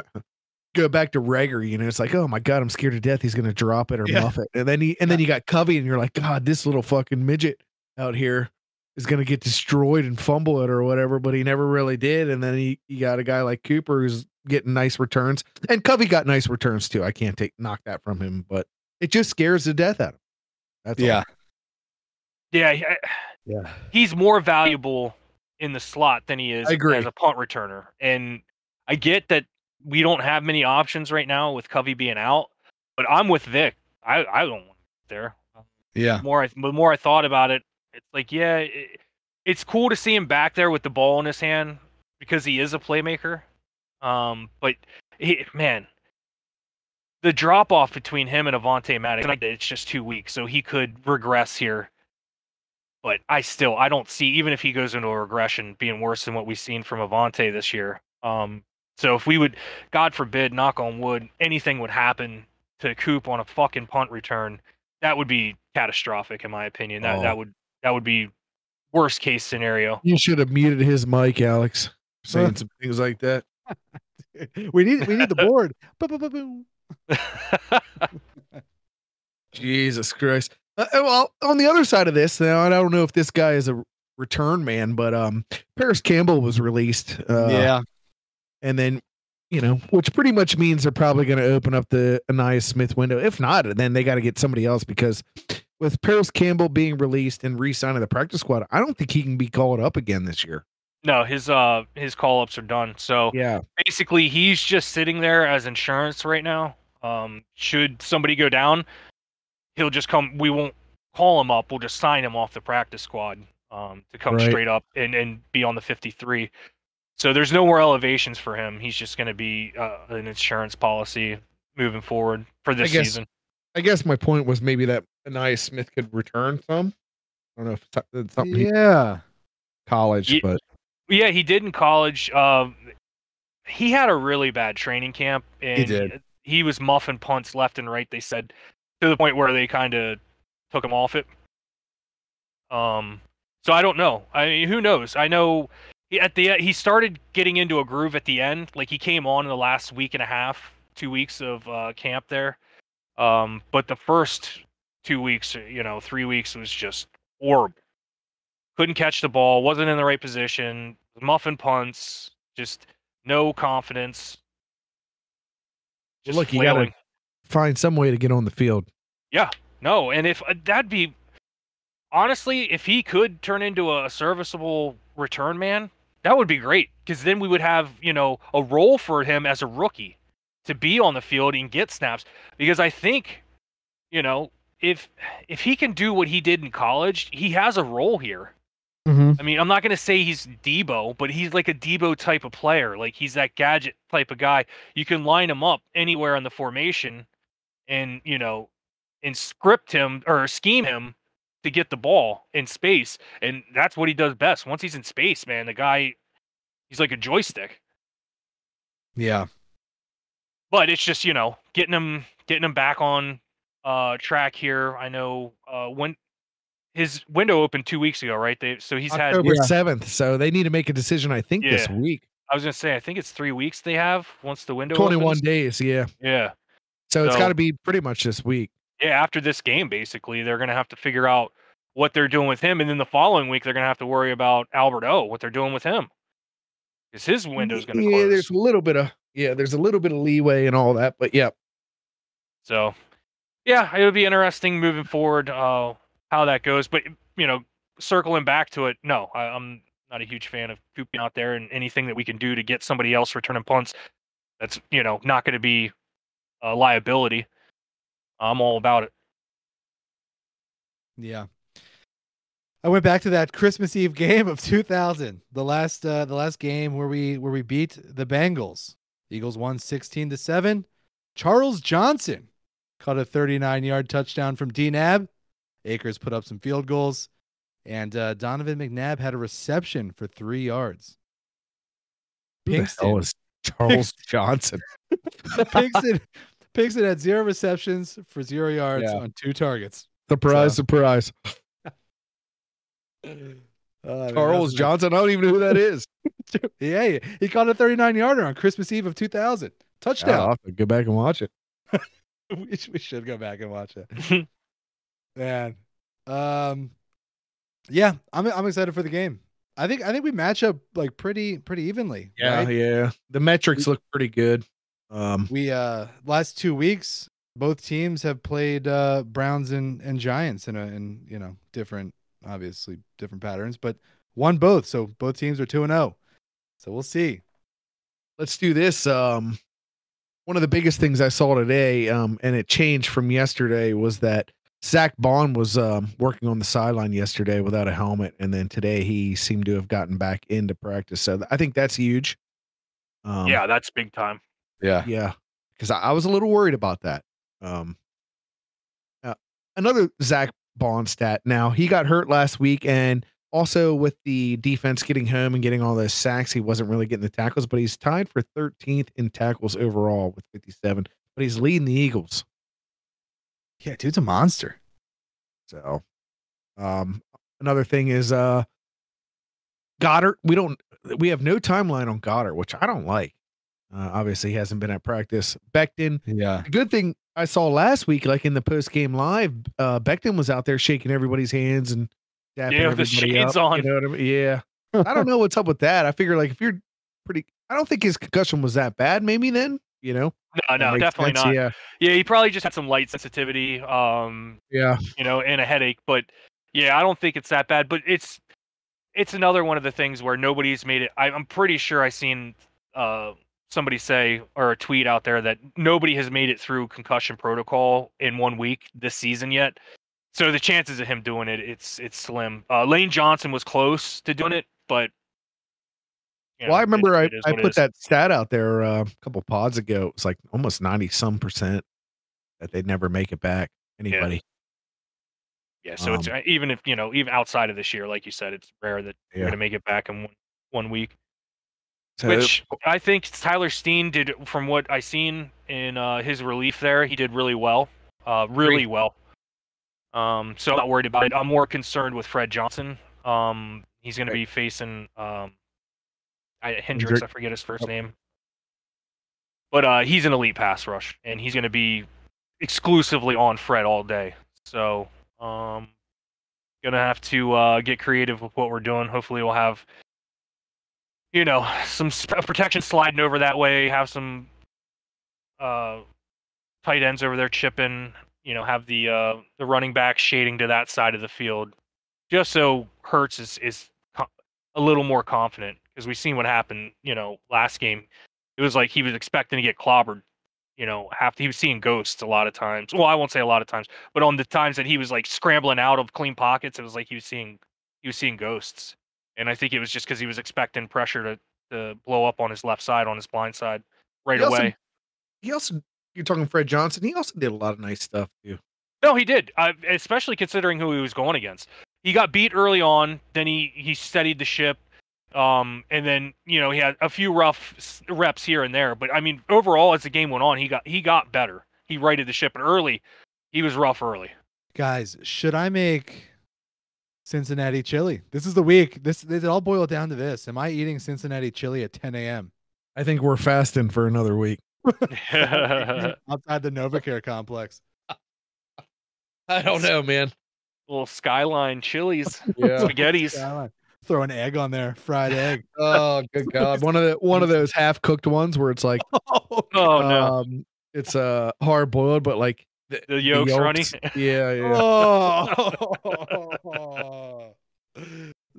go back to Rager, it's like, oh my God, I'm scared to death. He's going to drop it or muff it. And then you got Covey and you're like, God, this little fucking midget out here is going to get destroyed and fumble it or whatever, but he never really did. And then you got a guy like Cooper who's getting nice returns, and Covey got nice returns too. I can't knock that from him, but it just scares the death out of him. That's all. Yeah. He's more valuable in the slot than he is as a punt returner. And I get that we don't have many options right now with Covey being out, but I'm with Vic. I don't want him there. Yeah. The more I thought about it, it's like, it's cool to see him back there with the ball in his hand because he is a playmaker. But the drop off between him and Avonte Maddox, it's just 2 weeks, so he could regress here. But I don't see, even if he goes into a regression, being worse than what we've seen from Avonte this year. So if we would, God forbid, knock on wood, anything would happen to Coop on a fucking punt return, that would be catastrophic in my opinion. That would be worst case scenario. You should have muted his mic, Alex, saying some things like that. we need the board. Jesus Christ. Well, on the other side of this, now I don't know if this guy is a return man, but Paris Campbell was released. Yeah. And then, which pretty much means they're probably going to open up the Anaya Smith window. If not, then they got to get somebody else, because with Paris Campbell being released and re-signing the practice squad, I don't think he can be called up again this year. No, his call-ups are done. So Yeah. basically, he's just sitting there as insurance right now. Should somebody go down, he'll just come. We won't call him up. We'll just sign him off the practice squad to come Right. straight up and be on the 53. So there's no more elevations for him. He's just going to be an insurance policy moving forward for this season. I guess my point was maybe that Anaya Smith could return some. I don't know if it's something college, but yeah, he did in college. He had a really bad training camp, and He did. He was muffing punts left and right. They said, to the point where they kind of took him off it. So I don't know. I mean, who knows? I know he started getting into a groove at the end. Like, he came on in the last week and a half, 2 weeks of camp there. But the first 2 weeks, 3 weeks was just horrible. Couldn't catch the ball, wasn't in the right position, muffin punts, just no confidence. Just look, you got to flailing. find some way to get on the field. Yeah, no, and if that'd be honestly, if he could turn into a serviceable return man, that would be great, because then we would have a role for him as a rookie to be on the field and get snaps. Because I think if he can do what he did in college, he has a role here. Mm-hmm. I mean, I'm not going to say he's Debo, but he's like a Debo type of player. Like, he's that gadget type of guy. You can line him up anywhere in the formation and, and script him or scheme him to get the ball in space. And that's what he does best. Once he's in space, man, the guy, he's like a joystick. Yeah. But it's just, getting him back on track here. I know when his window opened 2 weeks ago, right? So he's had October 7th. So they need to make a decision, I think, this week. I was gonna say, I think it's 3 weeks they have once the window 21 opens. days, yeah. Yeah. So it's got to be pretty much this week. Yeah, after this game, basically, they're gonna have to figure out what they're doing with him, and then the following week they're gonna have to worry about Albert O, what they're doing with him, because his window's gonna close. Yeah, there's a little bit of leeway and all that, but yeah. So, yeah, it would be interesting moving forward how that goes. But circling back to it, no, I'm not a huge fan of pooping out there, and anything that we can do to get somebody else returning punts that's not going to be a liability, I'm all about it. Yeah. I went back to that Christmas Eve game of 2000, the last game where we beat the Bengals. Eagles won 16-7. Charles Johnson caught a 39-yard touchdown from D-Nab. Akers put up some field goals, and Donovan McNabb had a reception for 3 yards. Pinkston was Charles Johnson. Pinkston had 0 receptions for 0 yards on 2 targets. Surprise. Charles Johnson. I don't even know who that is. Yeah, he caught a 39-yarder on Christmas Eve of 2000. Touchdown. I'll have to go back and watch it. We should go back and watch it. Man. Yeah, I'm excited for the game. I think we match up like pretty evenly. Yeah, right? yeah. The metrics look pretty good. We last 2 weeks, both teams have played Browns and Giants in different, obviously different patterns, but won both. So both teams are 2-0. So we'll see. Let's do this. One of the biggest things I saw today, and it changed from yesterday, was that Zach Bond was working on the sideline yesterday without a helmet, and then today he seemed to have gotten back into practice. So I think that's huge. Yeah, that's big time. Yeah, because I was a little worried about that. Another Zach Bond stat. Now, he got hurt last week, and also with the defense getting home and getting all those sacks, he wasn't really getting the tackles, but he's tied for 13th in tackles overall with 57, but he's leading the Eagles. Yeah, dude's a monster. So, another thing is Goddard. We have no timeline on Goddard, which I don't like. Obviously, he hasn't been at practice. Becton. Yeah. The good thing I saw last week, like in the post game live, Becton was out there shaking everybody's hands and dapping Yeah, with the everybody shades up. on. You know what I mean? Yeah. I don't know what's up with that. I figure like if you're pretty, I don't think his concussion was that bad. Maybe then, you know. No, That no, makes definitely sense. not. Yeah. Yeah, he probably just had some light sensitivity, Yeah. and a headache. But yeah, I don't think it's that bad. But it's another one of the things where nobody's made it. I'm pretty sure I seen somebody say or a tweet out there that nobody has made it through concussion protocol in 1 week this season yet. So the chances of him doing it, it's slim. Lane Johnson was close to doing it, but Well, I remember it is I what it put is. that stat out there a couple pods ago. It was like almost 90% that they'd never make it back. Anybody. Yeah, so it's even if even outside of this year, like you said, it's rare that you're Yeah. going to make it back in one week. So, Which I think Tyler Steen did, from what I seen in his relief there, he did really well, really well. So I'm not worried about it. I'm more concerned with Fred Johnson. He's going to be facing Hendricks. I forget his first name, but he's an elite pass rush, and he's going to be exclusively on Fred all day. So gonna have to get creative with what we're doing. Hopefully, we'll have some protection sliding over that way. Have some tight ends over there chipping. Have the running back shading to that side of the field, just so Hurts is a little more confident, because we've seen what happened. Last game, it was like he was expecting to get clobbered. He was seeing ghosts a lot of times. Well, I won't say a lot of times, but on the times that he was like scrambling out of clean pockets, it was like he was seeing ghosts. And I think it was just because he was expecting pressure to blow up on his left side, on his blind side right away. He also, you're talking Fred Johnson. He also did a lot of nice stuff too. No, he did. Especially considering who he was going against. He got beat early on, then he steadied the ship. And then he had a few rough reps here and there, but I mean overall as the game went on, he got better. He righted the ship, but early he was rough early. Guys, should I make Cincinnati chili? This is the week. This all boiled down to this. Am I eating Cincinnati chili at 10 a.m.? I think we're fasting for another week. Outside the NovaCare complex. I don't know, man. Little Skyline chilies, Yeah. spaghettis. Throw an egg on there, fried egg. Oh, good God! One of those half cooked ones where it's like, oh no, it's hard boiled, but like the yolk's runny. Yeah, yeah. Oh.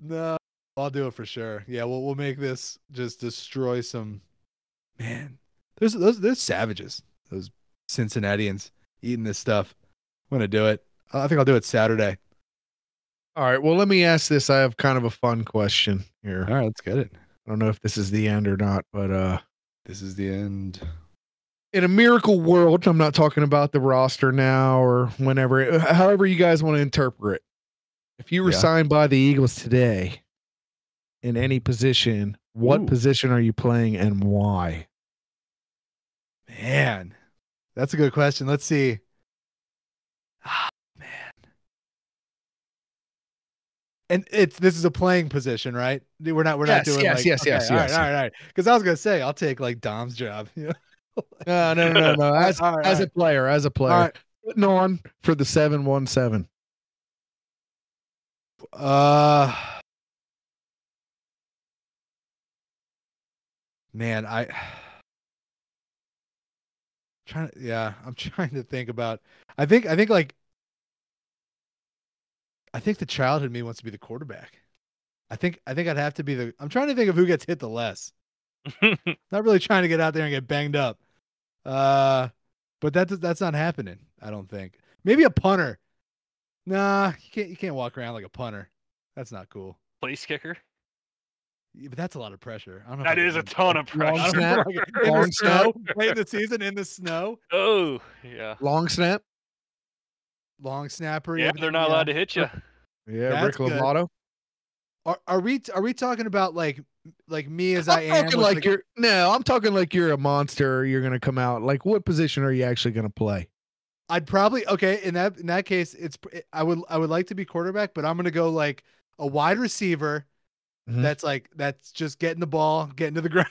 No, I'll do it for sure. Yeah, we'll make this just destroy some. Man, there's savages. Those Cincinnatians eating this stuff. I'm gonna do it. I think I'll do it Saturday. All right. Well, let me ask this. I have kind of a fun question here. All right, let's get it. I don't know if this is the end or not, but this is the end. In a miracle world, I'm not talking about the roster now or whenever, however you guys want to interpret it. If you were signed by the Eagles today in any position, what position are you playing and why? Man, that's a good question. Let's see. And this is a playing position, right? We're not doing yes. All right. Because I was gonna say I'll take like Dom's job. No. As a player, All right. Putting on for the 717. Man, I'm trying to think about. I think the childhood me wants to be the quarterback. I think I'd have to be I'm trying to think of who gets hit the less. Not really trying to get out there and get banged up. But that's not happening, I don't think. Maybe a punter. Nah, you can't walk around like a punter. That's not cool. Place kicker. Yeah, but that's a lot of pressure. I don't know. That is a ton of pressure. Long snap. In the snow, late in the season in the snow. Oh, yeah. Long snap. Long snapper. Yeah, they're not allowed to hit you. Yeah, That's Rick Lovato. Are we talking about like me as I am? Talking like you're I'm talking like you're a monster. You're gonna come out. Like, what position are you actually gonna play? I'd probably in that case I would like to be quarterback, but I'm gonna go like a wide receiver. Mhm. That's just getting the ball, getting to the ground,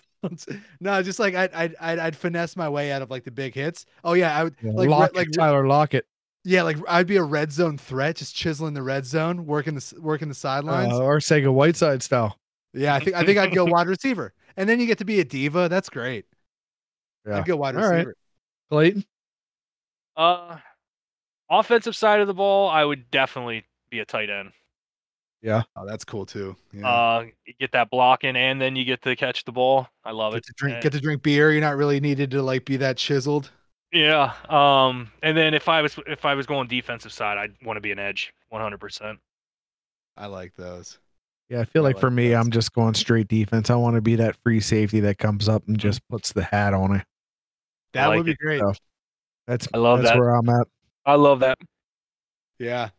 No, just like I'd finesse my way out of like the big hits. Oh yeah, I would Lockett, Tyler Lockett. Yeah, like I'd be a red zone threat, just chiseling the red zone, working the sidelines. Or Sega Whiteside style. Yeah, I think I'd go wide receiver, and then you get to be a diva. That's great. Yeah. I'd go wide All right. receiver. Clayton. Offensive side of the ball, I would definitely be a tight end. Yeah. Oh, that's cool too. Yeah. You get that blocking, and then you get to catch the ball. I love Get it. to drink beer. You're not really needed to like be that chiseled. Yeah. And then if I was going defensive side, I'd want to be an edge, 100%. I like those. Yeah, I feel like for me, those. I'm just going straight defense. I want to be that free safety that comes up and just puts the hat on it. That like would be it. great. So that's that. where I'm at. I love that. Yeah.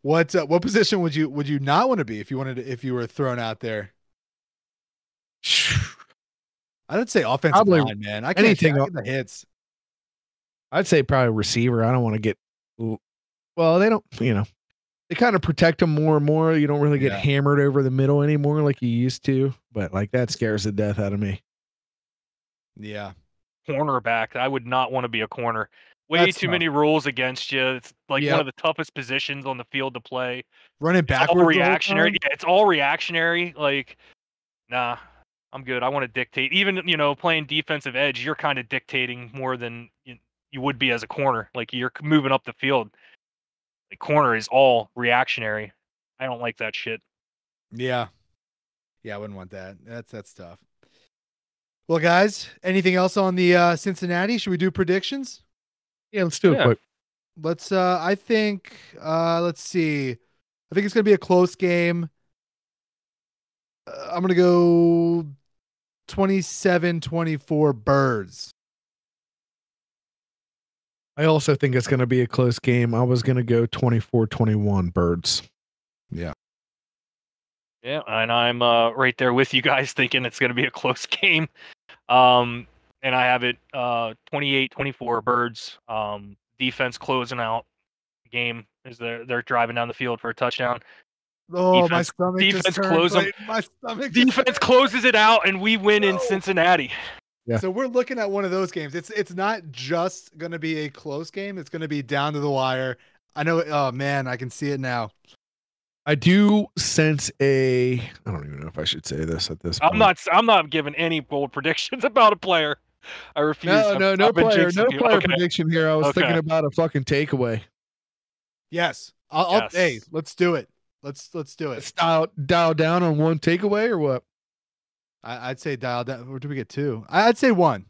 What position would you not want to be if you were thrown out there? I would say offensive Probably line, man. I can't anything take the hits. I'd say probably receiver. I don't want to get. Well, they don't. They kind of protect them more and more. You don't really get hammered over the middle anymore like you used to. But like that scares the death out of me. Yeah. Cornerback. I would not want to be a corner. That's too many rules against you. It's like one of the toughest positions on the field to play. Running backwards. All reactionary. Yeah, it's all reactionary. Like, nah, I'm good. I want to dictate. Even, playing defensive edge, you're kind of dictating more than you would be as a corner. Like, you're moving up the field. Like, corner is all reactionary. I don't like that shit. Yeah. Yeah, I wouldn't want that. That's tough. Well, guys, anything else on the Cincinnati? Should we do predictions? Yeah, let's do it quick. Let's I think let's see. I think it's going to be a close game. I'm going to go 27-24 Birds. I also think it's going to be a close game. I was going to go 24-21 Birds. Yeah. Yeah, and I'm right there with you guys thinking it's going to be a close game. And I have it 28-24 Birds. Defense closing out the game as they're driving down the field for a touchdown. Oh, my stomach defense just closes. My stomach. Defense closes it out, and we win in Cincinnati. Yeah. So we're looking at one of those games. It's not just going to be a close game. It's going to be down to the wire. I know. Oh man, I can see it now. I do sense I don't even know if I should say this at this point. I'm not giving any bold predictions about a player. I refuse. No player prediction here. I was thinking about a fucking takeaway. Yes. Hey, let's do it. Let's do it. Let's dial down on one takeaway or what? I'd say dial down. Or do we get two? I'd say one.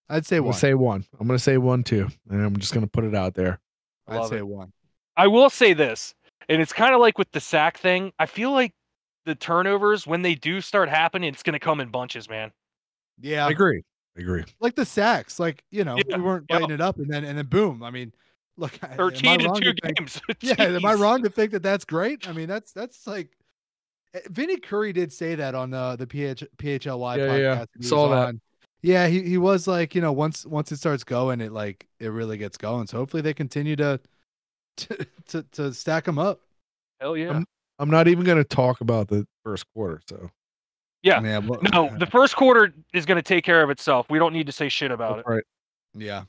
I'm gonna say one. I'm gonna say 1, 2, and I'm just gonna put it out there. I'd say one. I will say this, and it's kind of like with the sack thing. I feel like the turnovers, when they do start happening, it's gonna come in bunches, man. Yeah, I agree. Like the sacks, we weren't lighting it up, and then boom. I mean, look, 13 in 2 games. Am I wrong to think that that's great? I mean, that's like Vinny Curry did say that on the PHLY podcast. Yeah, saw that. Yeah, he was like, once it starts going, it really gets going. So hopefully they continue to stack them up. Hell yeah. I'm not even going to talk about the first quarter. So yeah, the first quarter is going to take care of itself. We don't need to say shit about it. Right. Yeah.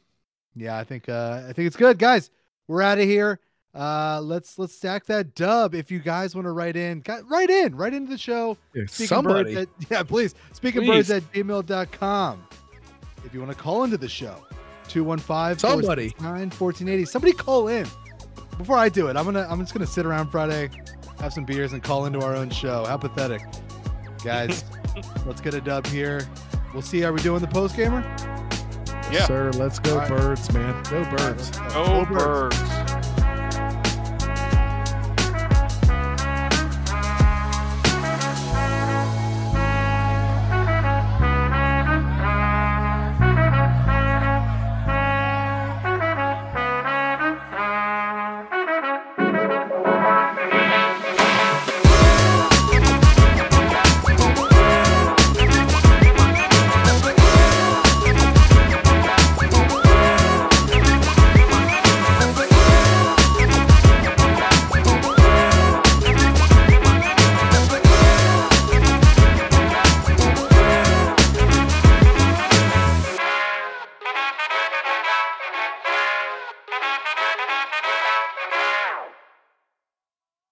I think it's good, guys. We're out of here. Let's stack that dub. If you guys want to write into the show. Yeah, somebody. Please. SpeakingBirds@gmail.com. If you want to call into the show, 215-469-1480. Somebody call in. Before I do it, I'm just gonna sit around Friday, have some beers, and call into our own show. How pathetic, guys. Let's get a dub here. We'll see how we doing the post gamer. Yes, sir. Let's go, Birds, man. Go Birds. Go Birds.